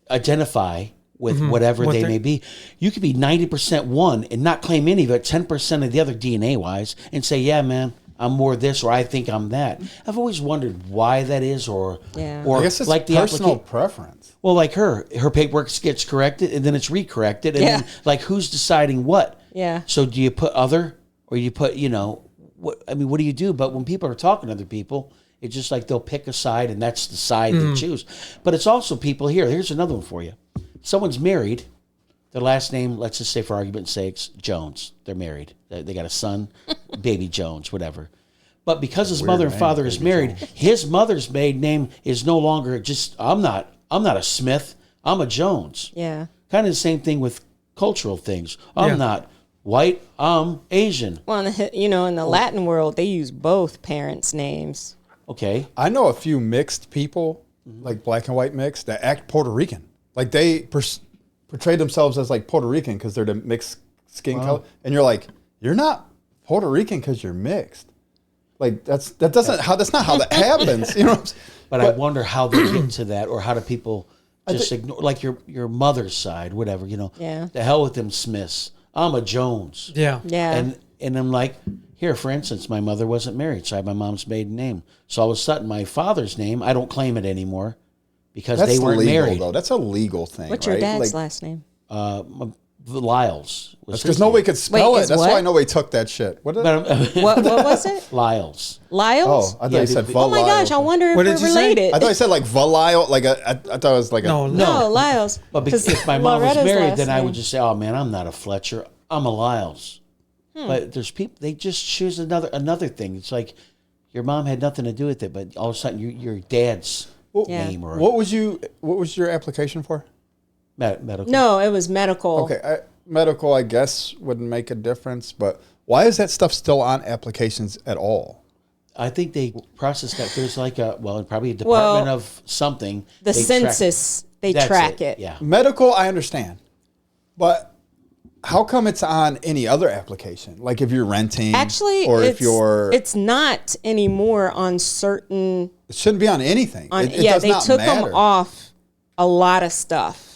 identify with whatever What they they're- may be? You could be 90% one and not claim any of it, 10% of the other DNA wise, and say, yeah, man, I'm more this, or I think I'm that. I've always wondered why that is, or Yeah. I guess it's like the personal preference. well, like her paperwork gets corrected and then it's recorrected, and Yeah. then like who's deciding what? Yeah. So do you put other, or you put what? I mean, what do you do? But when people are talking to other people, it's just like they'll pick a side, and that's the side they choose. But it's also people here. Here's another one for you. Someone's married. Their last name, let's just say for argument's sakes, Jones. They're married. They got a son, baby Jones, whatever. But because his mother and father is married, his mother's maiden name is no longer just, I'm not a Smith, I'm a Jones. Yeah. Kind of the same thing with cultural things. I'm Yeah. not white, I'm Asian. Well, in the Latin world, they use both parents' names. Okay. I know a few mixed people, like black and white mixed, that act Puerto Rican. Like portray themselves as like Puerto Rican because they're the mixed skin color, and you're like, you're not Puerto Rican because you're mixed. Like that's not how that happens. You know. But I wonder how they get to that, or how do people just ignore, like your mother's side, whatever, you know. Yeah. The hell with them Smiths. I'm a Jones. Yeah. Yeah. And I'm like, here, for instance, my mother wasn't married, so I had my mom's maiden name. So all of a sudden, my father's name, I don't claim it anymore because they weren't legal, married. Though. That's a legal thing. What's right? your dad's last name? Lyles. That's because nobody could spell Wait, it. is That's what? why nobody took that shit. What What was it? Lyles. Lyles? Oh, I thought you said Oh my gosh, I wonder if What we're did you say? related. I thought you said like Valile. Like I thought it was like No, no, Lyles. But 'Cause if my mom was Loretta's married, last then I name. would just say, oh, man, I'm not a Fletcher. I'm a Lyles. But there's people, they just choose another thing. It's like your mom had nothing to do with it, but all of a sudden your dad's name or What was your application for? medical. No, it was medical. Okay, medical, I guess, wouldn't make a difference, but why is that stuff still on applications at all? I think they process that. There's like probably a department of something. The They track- census, they That's track it. Yeah. Medical, I understand, but how come it's on any other application? Like if you're renting, Actually, or if you're, it's not anymore on certain. it shouldn't be on anything. On, It yeah, does they not took matter. them off a lot of stuff.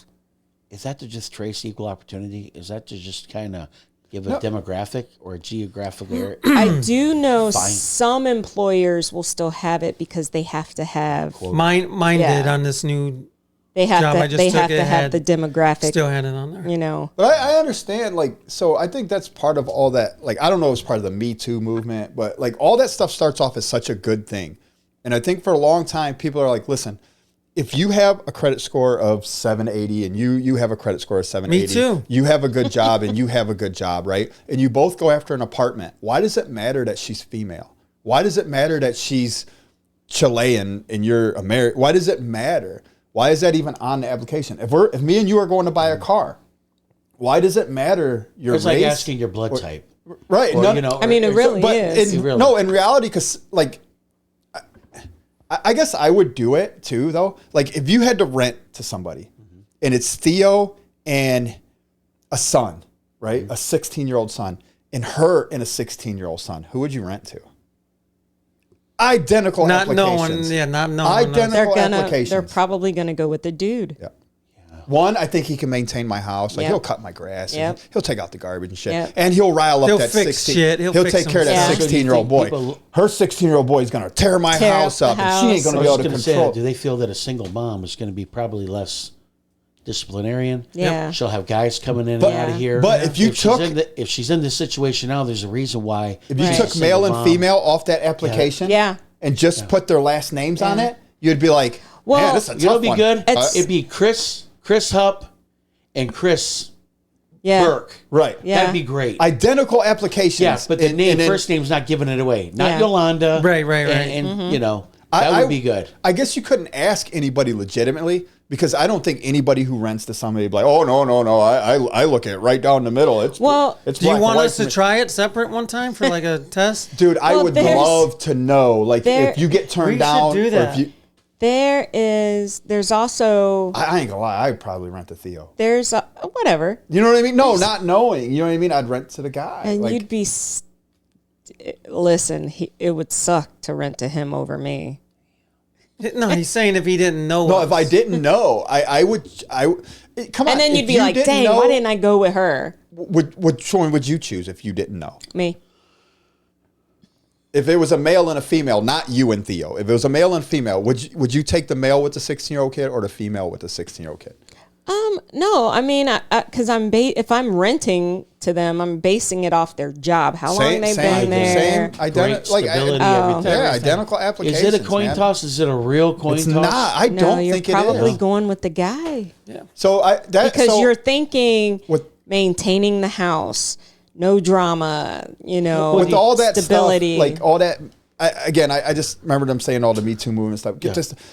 Is that to just trace equal opportunity? Is that to just kind of give a demographic or a geographic area? I do know Fine. some employers will still have it because they have to have Mine Yeah. did on this new they have job I to just they took, have it to have had- the demographic. still had it on there. You know. But I understand, like, so I think that's part of all that. Like, I don't know if it's part of the Me Too movement, but like all that stuff starts off as such a good thing. And I think for a long time, people are like, listen, if you have a credit score of 780 and you have a credit score of 780, Me too. you have a good job and you have a good job, right? And you both go after an apartment. Why does it matter that she's female? Why does it matter that she's Chilean and you're American? Why does it matter? Why is that even on the application? If me and you are going to buy a car, why does it matter your It's race? like asking your blood type. Right. Or, none- you know, I mean, it really but is. It really- no, in reality, because like, I guess I would do it too, though. Like, if you had to rent to somebody, and it's Theo and a son, right, a 16-year-old son, and her and a 16-year-old son, who would you rent to? Identical Not applications. knowing, yeah, not knowing. Identical They're applications. probably gonna go with the dude. Yeah. One, I think he can maintain my house. Like Yep. he'll cut my grass. Yep. And he'll take out the garbage and shit. Yep. And he'll rile up He'll that fix 16. shit. He'll fix take care of some that stuff. 16-year-old boy. People- Her 16-year-old boy is gonna tear my Tear house up up, the and she ain't gonna I be was able to going to say, control. do they feel that a single mom is going to be probably less disciplinarian? Yeah. She'll have guys coming in But- and out of here. but if you took- if she's in this situation now, there's a reason why. If you Right. took she's a male single and mom. female off that application, Yeah. and just put their last names on it, you'd be like, Well, man, this is a tough You know what'd be one. good? It's- It'd be Chris Hupp and Chris Yeah. Burke. Right. Yeah. That'd be great. Identical applications. Yeah, but the and- name, and then- first name's not giving it away. Not Yeah. Yolanda. Right. And you know, I- that I- would be good. I guess you couldn't ask anybody legitimately because I don't think anybody who rents to somebody would be like, oh no. I look at it right down the middle. It's Well, it's Do you black and want white us for to me. try it separate one time for like a test? Dude, I Well, would there's- love to know, like, there- if you get We turned should down, do or that. if you. There's also I ain't gonna lie, I'd probably rent to Theo. there's a, whatever, You know what I mean? No, not knowing. You know what I mean? I'd rent to the guy. and like, you'd be. Listen, it would suck to rent to him over me. No, he's saying if he didn't know. no, us. if I didn't know, I would. Come on. And then if you'd be you like, didn't dang, know, why didn't I go with her? Which one would you choose if you didn't know? Me. If it was a male and a female, not you and Theo. If it was a male and female, would you take the male with the 16-year-old kid or the female with the 16-year-old kid? No, I mean, because if I'm renting to them, I'm basing it off their job, how long they've been there. Same Great stability, everything. yeah, identical applications. Is it a coin man. toss? Is it a real coin It's toss? not. I No, don't you're think it probably is. going with the guy So because you're thinking with maintaining the house, no drama, with all that stability. stuff, like all that. I just remember them saying all the Me Too movement stuff.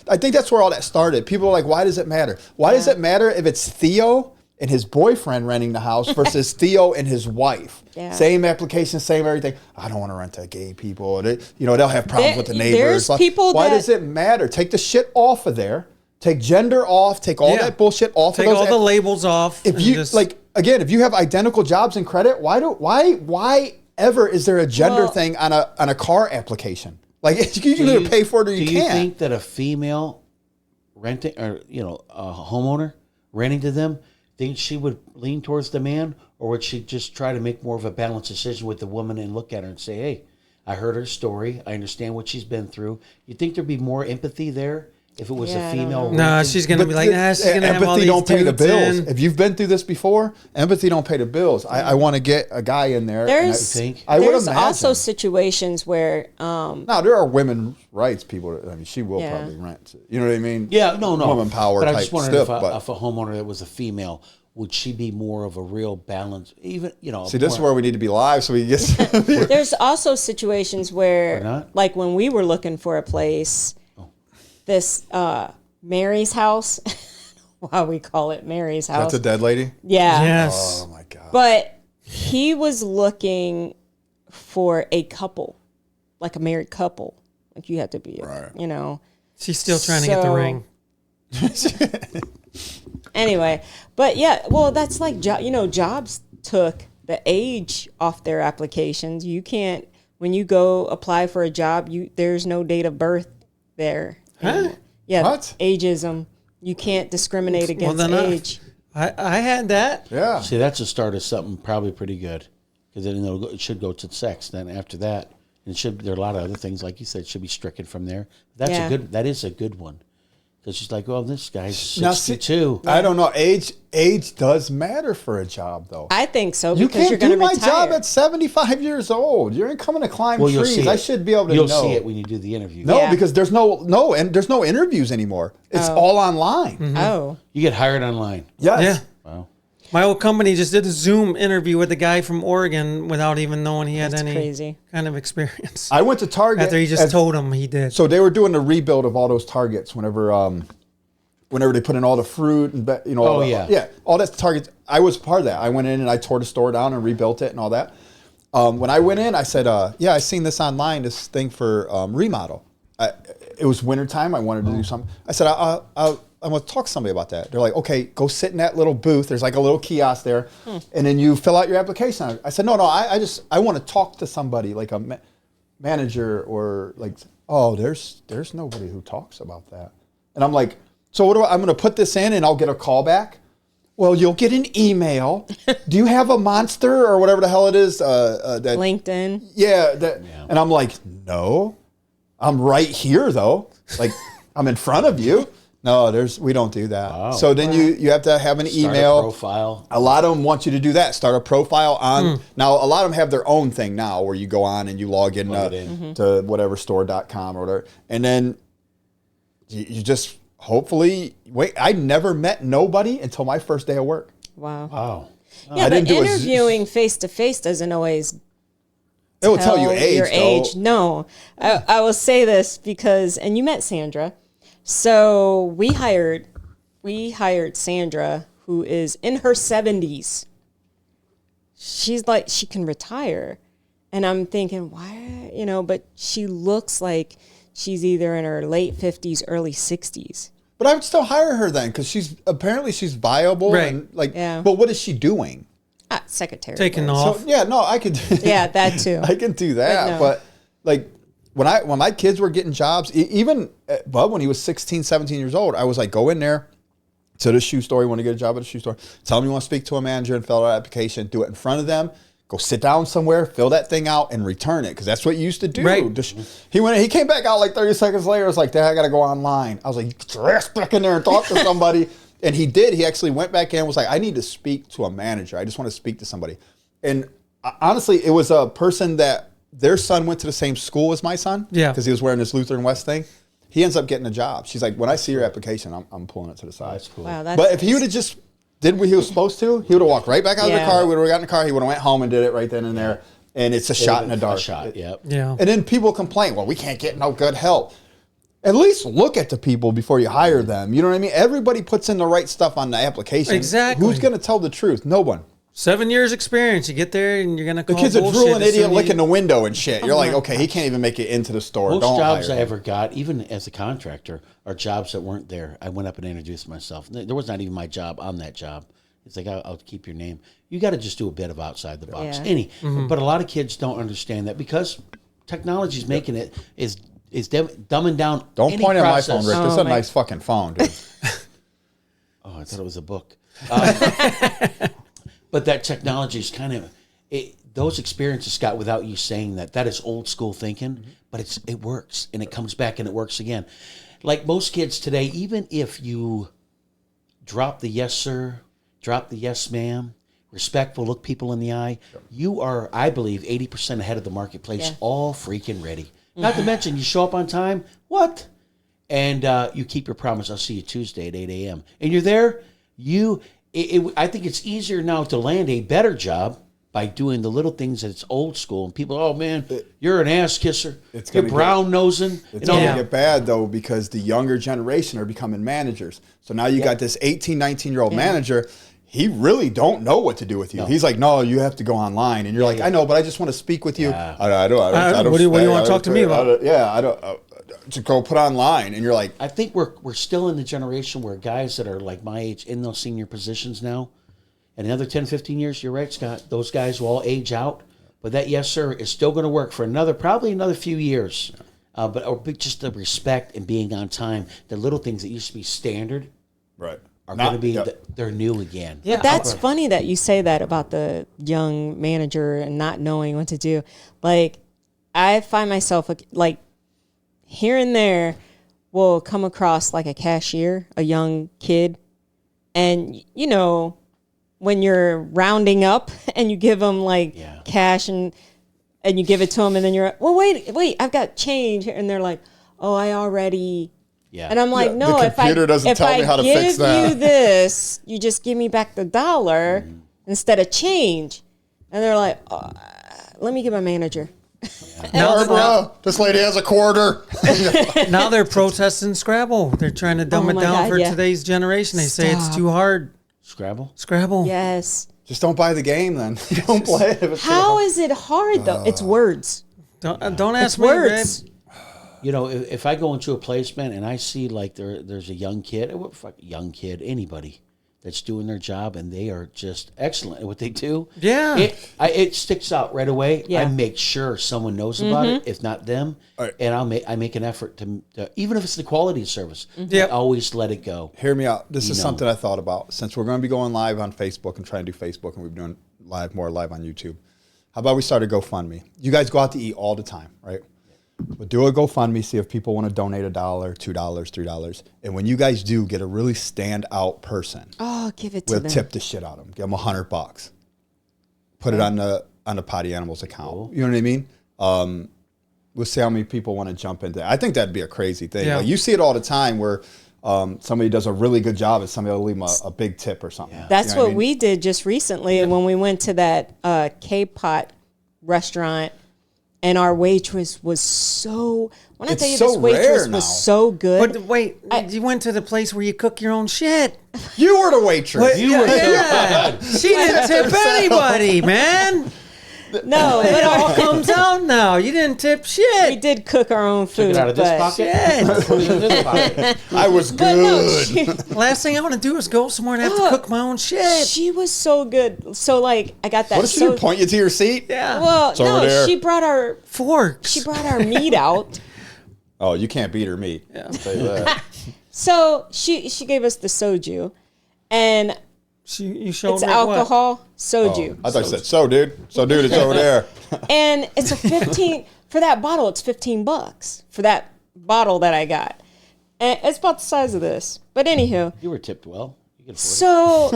I think that's where all that started. People are like, why does it matter? Why does it matter if it's Theo and his boyfriend renting the house versus Theo and his wife? Yeah. Same application, same everything. I don't want to rent to gay people. They'll have problems with the neighbors. There's people Why that- does it matter? Take the shit off of there. Take gender off. Take all that bullshit off. Take of those all the labels off. If you if you have identical jobs in credit, why ever is there a gender thing on a car application? Like you can either pay for it or you can't. Do you think that a female renting or a homeowner renting to them, think she would lean towards the man, or would she just try to make more of a balanced decision with the woman and look at her and say, "Hey, I heard her story. I understand what she's been through." You think there'd be more empathy there if it was a female? No, she's gonna be like, she's gonna have all these don't pay the dudes bills. in. If you've been through this before, empathy don't pay the bills. I want to get a guy in there. There's there's also situations where now there are women's rights people. I mean, she will probably rent. You know what I mean? Yeah, no, woman power. But type I just wondered stuff, if a homeowner that was a female, would she be more of a real balance? Even see, this is where we need to be live, so we get. There's also situations where, like when we were looking for a place, this Mary's house. Why we call it Mary's house? That's a dead lady. Yeah. Yes. Oh my god. But he was looking for a couple, like a married couple. Like you had to be, She's still trying to get the ring. Anyway, but yeah, well, that's like jobs took the age off their applications. You can't when you go apply for a job, there's no date of birth there. Huh? Yeah, what? Ageism. You can't discriminate against age. I had that. Yeah. See, that's the start of something probably pretty good, because then it should go to sex. Then after that, there are a lot of other things like you said should be stricken from there. That is a good one. Because she's like, well, this guy's 62. I don't know. Age does matter for a job, though. I think so, You because you're can't going do to retire. my job at 75 years old. You ain't coming to climb trees. I should be able to know. You'll see it when you do the interview. No, because there's no interviews anymore. It's all online. Mm-hmm. Oh. You get hired online. Yes. Yeah. Wow. My old company just did a Zoom interview with a guy from Oregon without even knowing he had That's any crazy. kind of experience. I went to Target After he just told him he did. So they were doing the rebuild of all those Targets whenever they put in all the fruit and all that Targets. I was part of that. I went in and I tore the store down and rebuilt it and all that. When I went in, I said, I seen this online, this thing for remodel. It was wintertime. I wanted to do something. I said, I want to talk to somebody about that. They're like, okay, go sit in that little booth. There's like a little kiosk there. And then you fill out your application. I said, no, I want to talk to somebody like a manager or like, there's nobody who talks about that. And I'm like, so I'm going to put this in and I'll get a call back. Well, you'll get an email. Do you have a Monster or whatever the hell it is? That LinkedIn. Yeah. And I'm like, no, I'm right here though. Like I'm in front of you. No, we don't do that. Wow. So then you have to have an email. A profile. A lot of them want you to do that. Start a profile on. Now, a lot of them have their own thing now where you go on and you log in, to whatever store.com or whatever. And then you just hopefully wait. I never met nobody until my first day of work. Wow. Yeah, but interviewing face to face doesn't always it will tell you your age. No, I will say this because, and you met Sandra. So we hired Sandra, who is in her 70s. She's like, she can retire. And I'm thinking, why, but she looks like she's either in her late 50s, early 60s. But I would still hire her then because she's viable. Right. And but what is she doing? Secretary. Taking off. So, I could. Yeah, that too. I can do that. But like, when my kids were getting jobs, even Bub, when he was 16, 17 years old, I was like, go in there to the shoe store. You want to get a job at a shoe store. Tell them you want to speak to a manager and fill out an application. Do it in front of them. Go sit down somewhere, fill that thing out, and return it. Because that's what you used to do. Right. He came back out like 30 seconds later. I was like, Dad, I got to go online. I was like, get your ass back in there and talk to somebody. And he did. He actually went back in and was like, I need to speak to a manager. I just want to speak to somebody. And honestly, it was a person that their son went to the same school as my son. Yeah. Because he was wearing this Lutheran West thing. He ends up getting a job. She's like, when I see your application, I'm pulling it to the side. That's cool. Wow, but if he would have just did what he was supposed to, he would have walked right back out of the car. We would have got in the car. He would have went home and did it right then and there. And it's a shot in the dark. Yep. Yeah. And then people complain, well, we can't get no good help. At least look at the people before you hire them. You know what I mean? Everybody puts in the right stuff on the application. Exactly. Who's going to tell the truth? No one. 7 years experience. You get there and you're gonna The call kid's a bullshit drooling as soon idiot as licking the window and shit. You're like, okay, he can't even make it into the store. Most Don't jobs hire I him. ever got, even as a contractor, are jobs that weren't there. I went up and introduced myself. There was not even my job on that job. It's like, I'll keep your name. You got to just do a bit of outside the box. Yeah. But a lot of kids don't understand that because technology is making it, is dumbing down Don't any point at my process. phone, Rick. This is a nice fucking phone, dude. Oh, I thought it was a book. But that technology is kind of, those experiences, Scott, without you saying that is old school thinking, but it works and it comes back and it works again. Like most kids today, even if you drop the yes, sir, drop the yes, ma'am, respectful, look people in the eye, you are, I believe, 80% ahead of the marketplace, all freaking ready. Not to mention, you show up on time, what? And you keep your promise, I'll see you Tuesday at 8 a.m. And you're there, I think it's easier now to land a better job by doing the little things that's old school. And people, oh man, you're an ass kisser. You're brown nosing. It's going to get bad though because the younger generation are becoming managers. So now you got this 18, 19-year-old manager. He really don't know what to do with you. He's like, no, you have to go online. And you're like, I know, but I just want to speak with you. I don't. What do you want to talk to me about? I don't. To go put online, and you're like, I think we're still in the generation where guys that are like my age in those senior positions now, in another 10, 15 years, you're right, Scott, those guys will all age out. But that yes, sir, is still going to work for probably another few years. But just the respect and being on time, the little things that used to be standard, right, are going to be they're new again. Yeah, that's funny that you say that about the young manager and not knowing what to do. Like, I find myself like here and there will come across like a cashier, a young kid, and you know when you're rounding up and you give them like cash and you give it to them and then you're well wait I've got change and they're like oh I already. Yeah. And I'm like, no, if I give you this, you just give me back the dollar instead of change. And they're like, oh, let me get my manager. Now, this lady has a quarter. Now they're protesting Scrabble. They're trying to dumb it down for today's generation. They say it's too hard. Scrabble? Yes. Just don't buy the game then. Don't play it. How is it hard though? It's words. Don't ask me, words. Babe. You know, if I go into a placement and I see like there's a young kid, anybody that's doing their job and they are just excellent at what they do. Yeah. It sticks out right away. Yeah. I make sure someone knows about it, if not them. Right. And I make an effort to even if it's the quality of service, I always let it go. Hear me out. This is something I thought about. Since we're going to be going live on Facebook and trying to do Facebook and we've been doing more live on YouTube. How about we start a GoFundMe? You guys go out to eat all the time, right? But do a GoFundMe, see if people want to donate $1, $2, $3. And when you guys do, get a really standout person. Oh, give it to them. We'll tip the shit out of them. Give them $100. Put it on the Poddy Animals account. Cool. You know what I mean? We'll see how many people want to jump into that. I think that'd be a crazy thing. Yeah. Like you see it all the time where somebody does a really good job and somebody will leave them a big tip or something. Yeah. That's what we did just recently when we went to that K-Pot restaurant. And our waitress was so. When I tell you, this waitress was so good. But wait, you went to the place where you cook your own shit. You were the waitress. You were she didn't tip anybody, man. No, it all comes out now. You didn't tip shit. We did cook our own food. Took it out of this pocket. I was good. Last thing I want to do is go somewhere and have to cook my own shit. She was so good. So like, I got that. What did she do? Point you to your seat? Yeah. Well, no, she brought our forks. She brought our meat out. Oh, you can't beat her meat. Yeah. I'll tell you that. So she gave us the soju, and. You showed it's alcohol, soju. I thought you said dude, it's over there. And it's a 15 for that bottle. It's $15 for that bottle that I got, and it's about the size of this. But anywho, you were tipped well. So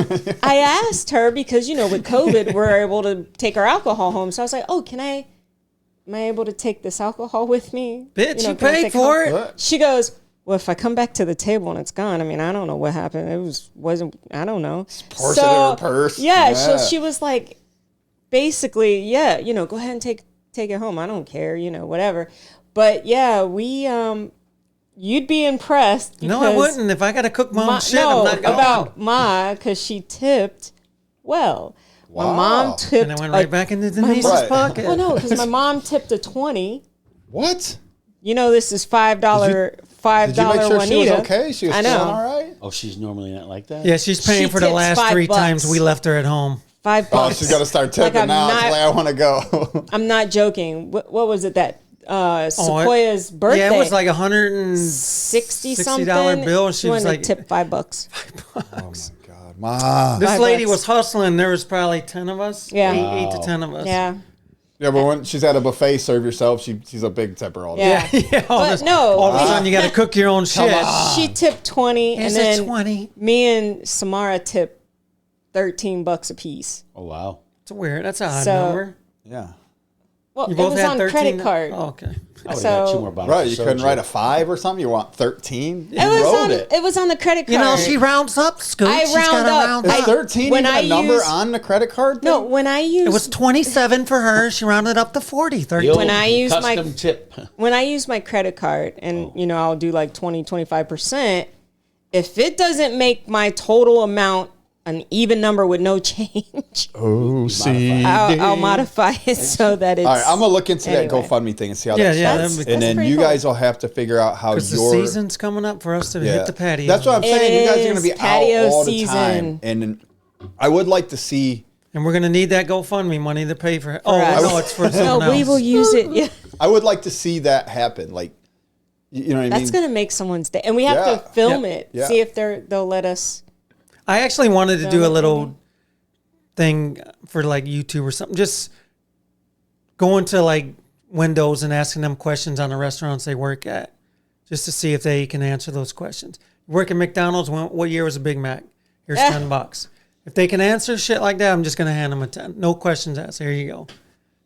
I asked her because with COVID we're able to take our alcohol home. So I was like, oh, am I able to take this alcohol with me? Bitch, you paid for it. She goes, well, if I come back to the table and it's gone, I mean, I don't know what happened. It wasn't, I don't know. Portion in her purse. Yeah, so she was like, basically, go ahead and take it home. I don't care, whatever. But yeah, you'd be impressed. No, I wouldn't. If I got to cook my own shit, I'm not going. About Ma, because she tipped well. Wow. My mom tipped. And I went right back into Denise's Right. pocket. Well, no, because my mom tipped a 20. What? You know, this is $5 Did you make sure Juanita. she was okay? She was I feeling know. all right? Oh, she's normally not like that? Yeah, she's paying She for the tips last $5. 3 times we left her at home. $5. Oh, she's got to start tipping I'm now. not- It's like, I want to go. I'm not joking. What was it that Sequoia's birthday? Yeah, it was like $160 $60 bill. And she was like, tip $5. Oh, my God. Ma. this $5. lady was hustling. There was probably 10 of us. Yeah. 8 to 10 of us. Yeah. Yeah, but when she's at a buffet, serve yourself, she's a big tipper all day. Yeah. Yeah, all, But this, no, all of a sudden you got to cook your own shit. she tipped 20, Here's and a then 20. me and Samara tipped $13 a piece. Oh, wow. It's weird. That's an odd So- number. Yeah. Well, You it both was had on 13. credit card. Oh, okay. I would have So- had 2 more bottles Right, of you couldn't soju. write a 5 or something? You want 13? You It was wrote on. it. It was on the credit card. You know, she rounds up, Scoot. I She's round gotta up. round Is up. 13 when even I a number use- on the credit card thing? No, when I use It was 27 for her. She rounded up to 40. 13. When I use my- custom tip. when I use my credit card, and you know, I'll do like 20-25%. If it doesn't make my total amount an even number with no change, OCD. I'll modify it so that it's. All right, I'm going to look into Anyway. that GoFundMe thing and see how Yeah, that yeah. That's- that'd be- And then pretty you cool. guys will have to figure out how Because the your season's coming up for us to hit the patio. That's what I'm saying. You guys are going to be is patio out all the season. time, and I would like to see. And we're going to need that GoFundMe money to pay for it. Oh, us. no, it's for No, someone else. we will use it. Yeah, I would like to see that happen. Like, you know what I mean? that's gonna make someone's day, and we have Yeah. to film Yeah. it. Yeah. See if they'll let us. I actually wanted to do a Film it, little thing for like YouTube or something. Just going to like windows and asking them questions on the restaurants they work at, just to see if they can answer those questions. You work at McDonald's. What year was a Big Mac? Here's $10. If they can answer shit like that, I'm just gonna hand them a 10. No questions asked. Here you go.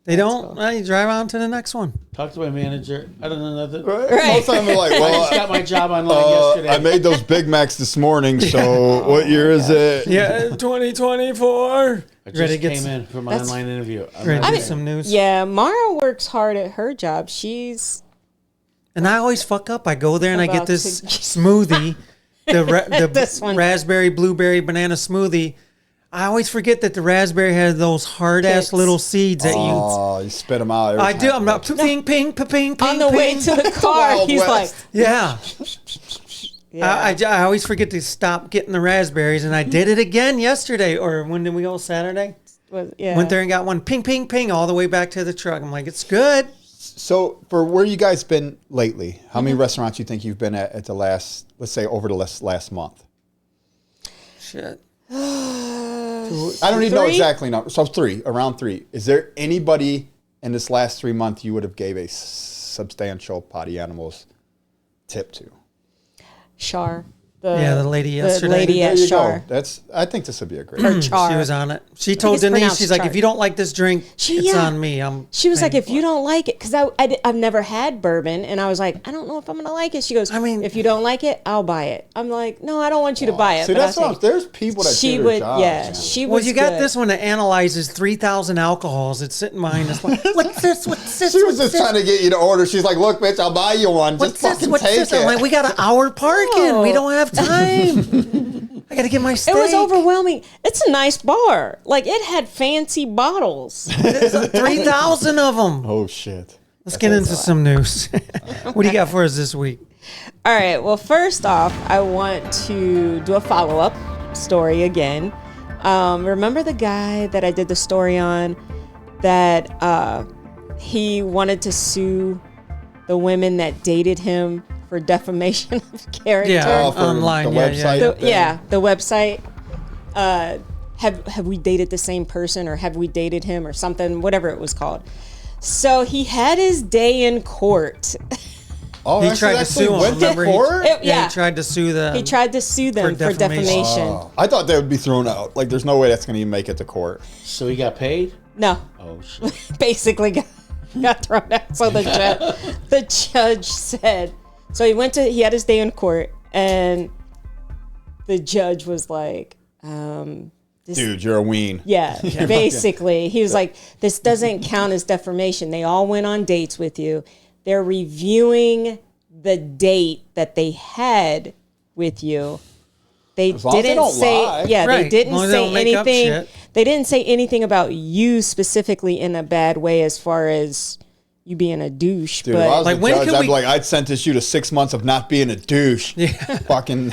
They don't. Well, you drive on to the next one. Talk to my manager. I don't know nothing. Right? Most of the time they're like, I well, just got my job online yesterday. I made those Big Macs this morning, so what year is it? Yeah, 2024. I just Ready to get came some- in for my That's- online interview. I'm Ready to not get there. some news. Yeah, Mara works hard at her job. She's And I always fuck up. I go there and I get About this to- smoothie, the This one. raspberry, blueberry, banana smoothie. I always forget that the raspberry has those hard ass Pits. little seeds that Oh, you spit them out. every I do. time. I'm not ping, ping, ping. on the way to the car. Wild He's West. Yeah. like, yeah. I always forget to stop getting the raspberries, and I did it again yesterday. Or when did we go? Saturday. Yeah. Went there and got one. Ping, ping, ping, all the way back to the truck. I'm like, it's good. So, for where you guys been lately, how Mm-hmm. many restaurants you think you've been at the last, let's say, over the last month? Shit. I don't even know 3? exactly. No, so 3, around 3. Is there anybody in this last 3 months you would have gave a substantial Poddy Animals tip to? Char. Yeah, the lady yesterday. The lady There at you Char. go. I think this would be a great. Or Char. She was on it. She told it's Denise, pronounced she's like, Char. if you don't like this drink, it's yeah. on me. She was like, paying if you for it. don't like it, because I've never had bourbon, and I was like, I don't know if I'm going to like it. She goes, I mean- if you don't like it, I'll buy it. I'm like, no, I don't want you to buy it. See, but that's I'll what take there's people that she do their would, jobs, yeah, man. she Well, was you got good. this one that analyzes 3,000 alcohols. It's sitting behind us. Like, what's this? What's this? She was What's just this? trying to get you to order. She's like, look, bitch, I'll buy you one. What's Just this? fucking What's take this? it. I'm like, we got an hour parking. We don't have time. I got to get my steak. It was overwhelming. It's a nice bar. Like, it had fancy bottles. 3,000 of them. Oh, shit. Let's get into some news. What do you got for us this week? All right. Well, first off, I want to do a follow-up story again. Remember the guy that I did the story on that he wanted to sue the women that dated him for defamation of character? Yeah, for online. the Yeah, website. yeah. thing. Yeah, the website. Have we dated the same person, or have we dated him, or something, whatever it was called. So he had his day in court. Oh, He actually, tried to actually sue him. went to Remember, court? Yeah, he tried to sue them. He tried to sue them for defamation. Oh, I thought they would be thrown out. Like, there's no way that's going to even make it to court. So he got paid? No, Oh, shit. basically got thrown out. So the judge said. So he had his day in court, and the judge was like, this, Dude, you're a ween. yeah, basically. He was like, this doesn't count as defamation. They all went on dates with you. They're reviewing the date that they had with you. They As long as they didn't don't say, lie. yeah, Right. they didn't As long as they say don't make up anything. shit. they didn't say anything about you specifically in a bad way as far as you being a douche. Dude, but if I was Like, the when judge, can I'd we- be like, I'd sentence you to 6 months of not being a douche. Yeah. Fucking.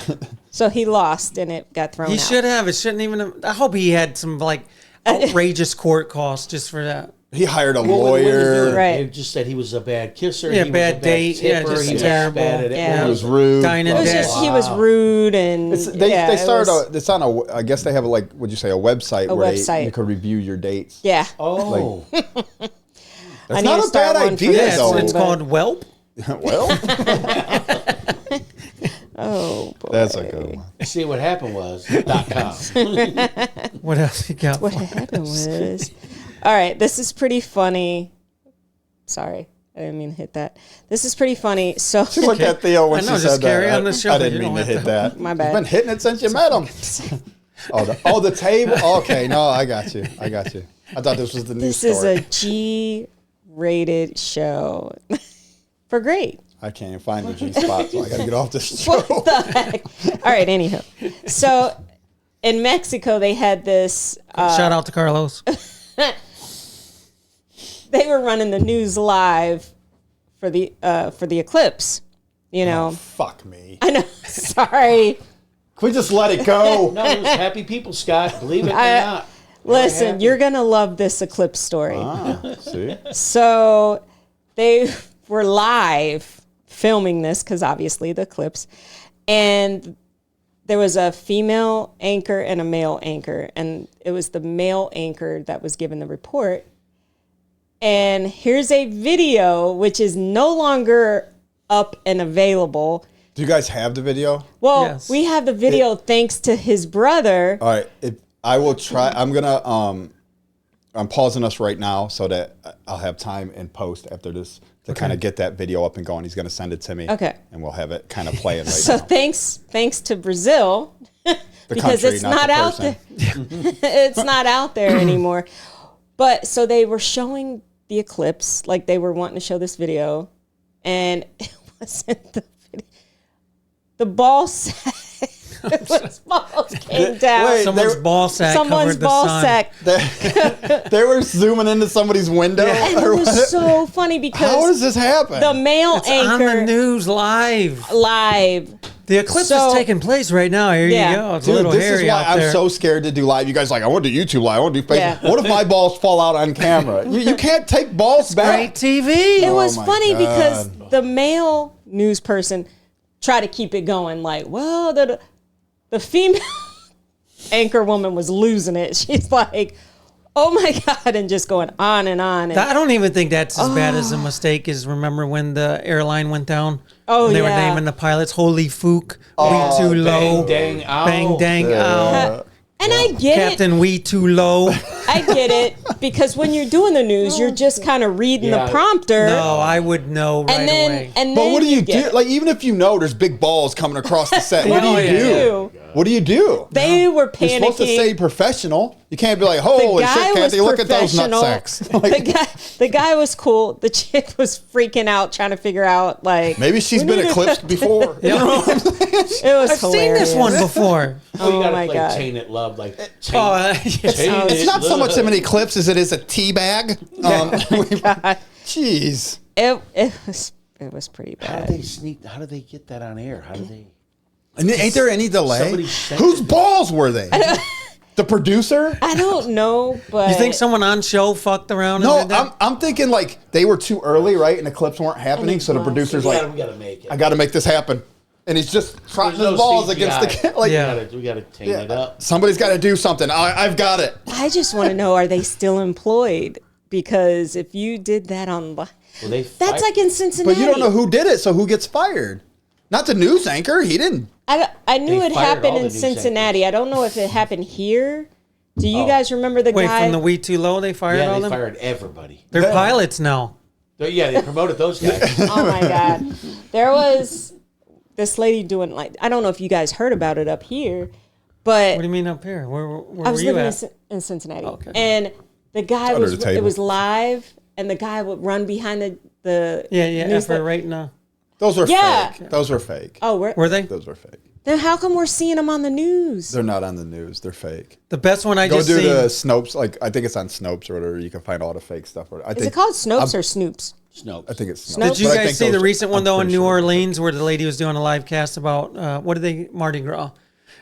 so he lost and it got thrown He out. should have. It shouldn't even. I hope he had some like outrageous court costs just for that. He hired a What were they lawyer. doing? Right. They just said he was a bad kisser. Yeah, he bad was a date. Yeah, tipper, just he was terrible. bad at Yeah. He was rude. Dying in It was debt. just, he was rude and They started. It's on a. I guess they have would you say a website A where website. you could review your dates. Yeah. Oh, That's need not to a start bad one for idea this though. one, It's but- called Whelp. Well, Oh boy. that's a good one. see what happened was .com. What else you got? What for happened us? was, all right, this is pretty funny. Sorry, I didn't mean to hit that. This is pretty funny. So Just look at Theo when I know, she just said carry that. on the show. I You didn't mean don't to have hit to- that. My bad. You've been hitting it since you met him. The table. Okay, no, I got you. I thought this was the news this is story. a G-rated show for great. I can't even find the G spot, so I got to get off this show. What the heck? All right, anyhow. So in Mexico, they had this. Shout out to Carlos. They were running the news live for the eclipse. You know, Fuck me. I know. Sorry. Can we just let it go? No, it was happy people, Scott. Believe it or I- not. Listen, happy. you're gonna love this eclipse story. See? So they were live filming this because obviously the eclipse, and there was a female anchor and a male anchor, and it was the male anchor that was given the report. And here's a video which is no longer up and available. Do you guys have the video? Well, Yes. we have the video thanks to his brother. All right. I will try. I'm gonna. I'm pausing us right now so that I'll have time in post after this to kind of get that video up and going. He's gonna send it to me. Okay. And we'll have it kind of playing right So now. thanks to Brazil because country, it's not not the out there. It's not out there anymore. But so they were showing the eclipse, like they were wanting to show this video, and it wasn't the video. The ball sack. His balls came down. Wait, Someone's ball sack Someone's covered the ball sun. sack. They were zooming into somebody's window. And it or was what? so funny How because does this happen? the male It's on anchor the news live. live. The eclipse So- is taking place right now. Here Yeah. you go. It's a Dude, little this hairy is why out I'm there. so scared to do live. You guys are like, I want to do YouTube live. I want to do Facebook. Yeah. What if my balls fall out on camera? You can't take balls back. Great TV. It was my funny God. because the male news person tried to keep it going, like, well, the female anchor woman was losing it. She's like, oh my God, and just going on and on. And, I don't even think that's as bad as a mistake as remember when the airline went down? Oh, and they were yeah. naming the pilots Holy Fook, We Too Low, Bang, dang, ow. Bang Dang Ow, and I get it. Captain We Too Low. I get it. Because when you're doing the news, you're just kind of reading Yeah. the prompter. No, I would know right and then, away. and But then what do you get do? it. Like, even if you know there's big balls coming across the set, what do What you do you do? do? What do you do? They were You're supposed to panicking. stay professional. You can't be like, The holy guy shit, was Kathy, look at those nut professional. sacks. Like, the guy was cool. The chick was freaking out, trying to figure out, like, maybe she's we been need to- eclipsed before. Yeah. It was I've seen this one before. Oh, you Oh gotta my play God. Chain It Love, like Chain, Oh, Chain It's It not so much Love. an eclipse as it is a tea bag. Jeez. It was pretty How bad. do they sneak? How do they get that on air? How do they? And ain't there any delay? Somebody sent Whose it. balls were they? The producer? I don't know, but you think someone on show fucked around? No, and did that? I'm thinking like they were too early, right? And the clips weren't happening, so the producer's We like, gotta make it. I got to make this happen. And he's just trotting There's his no balls CGI. against the like. Yeah. We gotta tame it up. Somebody's got to do something. I've got it. I just want to know, are they still employed? Because if you did that on, Well, they that's like in Cincinnati. But you don't know who did it, so who gets fired? Not the news anchor. He didn't. I knew They it fired happened all in the news Cincinnati. I don't know if it happened here. Do you guys remember the Wait, guy? from the We Too Low, they fired Yeah, all they them? fired everybody. They're pilots now. Yeah, they promoted those guys. Oh my God. There was this lady doing, like, I don't know if you guys heard about it up here, but What do you mean up here? Where I were was you living at? in Cincinnati. Okay. And the guy under was, the table. it was live, and the guy would run behind the Yeah, news effort right now. Those were Yeah. fake. Those were fake. Oh, where? Were they? Those were fake. Then how come we're seeing them on the news? They're not on the news. They're fake. The best one I Go just do seen. the Snopes. Like I think it's on Snopes or whatever. You can find all the fake stuff. Is it called Snopes or Snoops? Snopes. I think it's Snopes. Did Did you But I guys think see the those- recent one I'm though in pretty New sure. Orleans where the lady was doing a live cast about what are they Mardi Gras,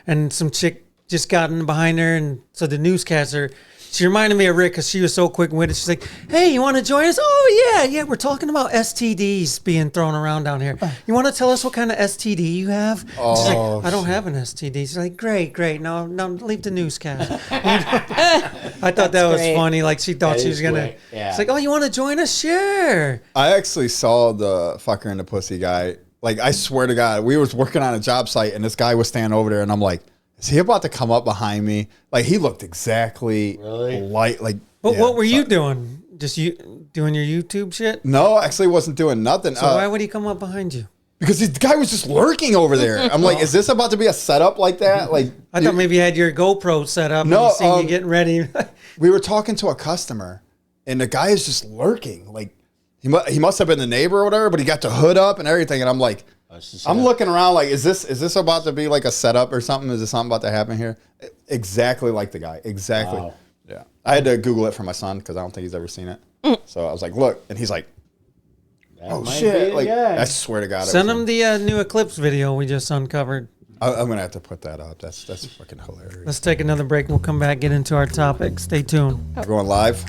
and some chick just got in behind her, and so the newscaster. She reminded me of Rick because she was so quick-witted. She's like, "Hey, you want to join us? Oh yeah, we're talking about STDs being thrown around down here. You want to tell us what kind of STD you have?" She's like, "I don't have an STD." She's like, "Great. Now leave the newscast." I thought that was great. funny. Like she thought That she is was gonna. great, yeah. It's like, "Oh, you want to join us? Sure." I actually saw the fucker and the pussy guy. Like I swear to God, we was working on a job site and this guy was standing over there, and I'm like, is he about to come up behind me? Like he looked exactly like. But yeah, what were you fuck. doing? Just you doing your YouTube shit? No, actually wasn't doing nothing. So why would he come up behind you? Because this guy was just lurking over there. I'm like, is this about to be a setup like that? Like I thought maybe you had your GoPro set up No, and you seen you getting ready. we were talking to a customer, and the guy is just lurking. Like he must have been the neighbor or whatever, but he got the hood up and everything. And I'm like, I'm looking around like, is this about to be like a setup or something? Is there something about to happen here? Exactly like the guy. Exactly. Wow. Yeah. I had to Google it for my son because I don't think he's ever seen it. So I was like, look, and he's like, oh shit! Like I swear to God, Send him the new eclipse video we just uncovered. I'm gonna have to put that up. That's fucking hilarious. Let's take another break and we'll come back, get into our topic. Stay tuned. We're going live.